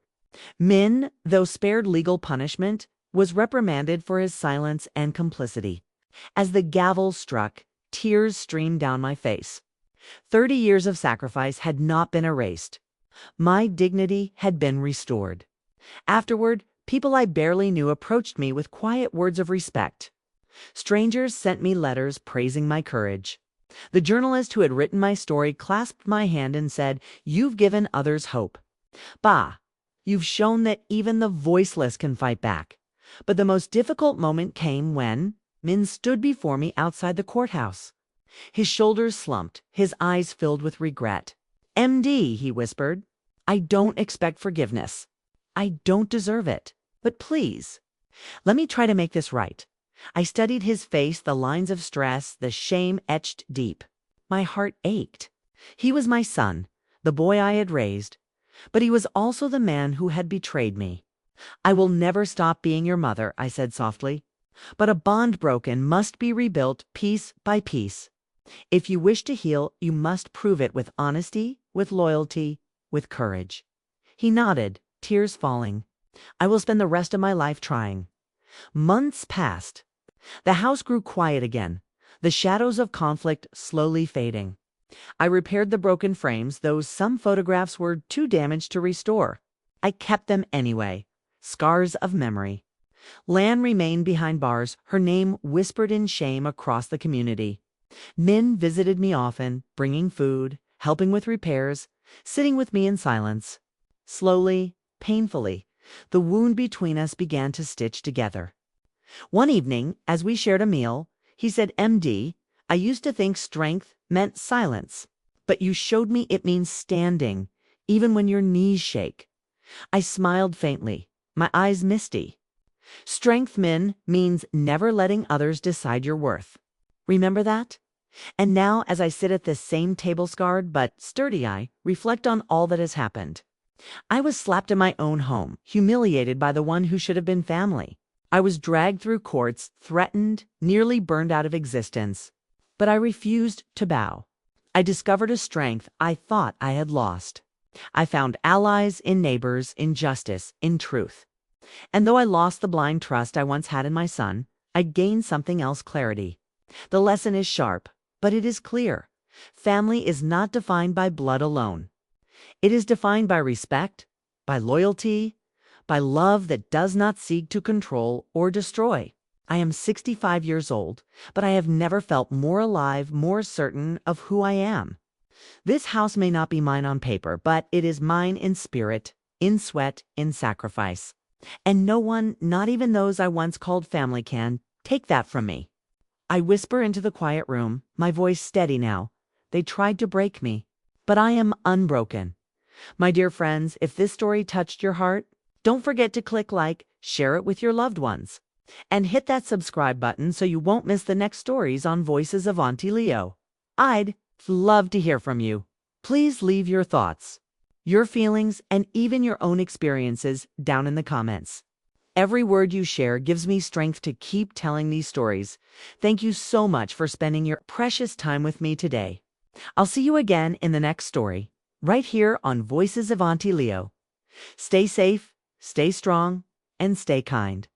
Min, though spared legal punishment, was reprimanded for his silence and complicity. As the gavel struck, tears streamed down my face. 30 years of sacrifice had not been erased. My dignity had been restored. Afterward, people I barely knew approached me with quiet words of respect. Strangers sent me letters praising my courage. The journalist who had written my story clasped my hand and said, "You've given others hope. Bah, you've shown that even the voiceless can fight back." But the most difficult moment came when Min stood before me outside the courthouse. His shoulders slumped, his eyes filled with regret. MD, he whispered, I don't expect forgiveness. I don't deserve it. But please, let me try to make this right. I studied his face, the lines of stress, the shame etched deep. My heart ached. He was my son, the boy I had raised, but he was also the man who had betrayed me. I will never stop being your mother, I said softly, but a bond broken must be rebuilt piece by piece. If you wish to heal, you must prove it with honesty, with loyalty, with courage. He nodded, tears falling. I will spend the rest of my life trying. Months passed. The house grew quiet again, the shadows of conflict slowly fading. I repaired the broken frames, though some photographs were too damaged to restore. I kept them anyway, scars of memory. Lan remained behind bars, her name whispered in shame across the community. Min visited me often, bringing food, helping with repairs, sitting with me in silence. Slowly, painfully, the wound between us began to stitch together. One evening, as we shared a meal, he said, MD, I used to think strength meant silence, but you showed me it means standing, even when your knees shake. I smiled faintly, my eyes misty. Strength, Min, means never letting others decide your worth. Remember that? And now, as I sit at this same table-scarred but sturdy eye, reflect on all that has happened. I was slapped in my own home, humiliated by the one who should have been family. I was dragged through courts, threatened, nearly burned out of existence. But I refused to bow. I discovered a strength I thought I had lost. I found allies in neighbors, in justice, in truth. And though I lost the blind trust I once had in my son, I gained something else, clarity. The lesson is sharp, but it is clear. Family is not defined by blood alone. It is defined by respect, by loyalty, by love that does not seek to control or destroy. I am 65 years old, but I have never felt more alive, more certain of who I am. This house may not be mine on paper, but it is mine in spirit, in sweat, in sacrifice. And no one, not even those I once called family, can take that from me. I whisper into the quiet room, my voice steady now. They tried to break me, but I am unbroken. My dear friends, if this story touched your heart, don't forget to click like, share it with your loved ones, and hit that subscribe button so you won't miss the next stories on Voices of Auntie Leo. I'd love to hear from you. Please leave your thoughts, your feelings, and even your own experiences down in the comments. Every word you share gives me strength to keep telling these stories. Thank you so much for spending your precious time with me today. I'll see you again in the next story, right here on Voices of Auntie Leo. Stay safe, stay strong, and stay kind.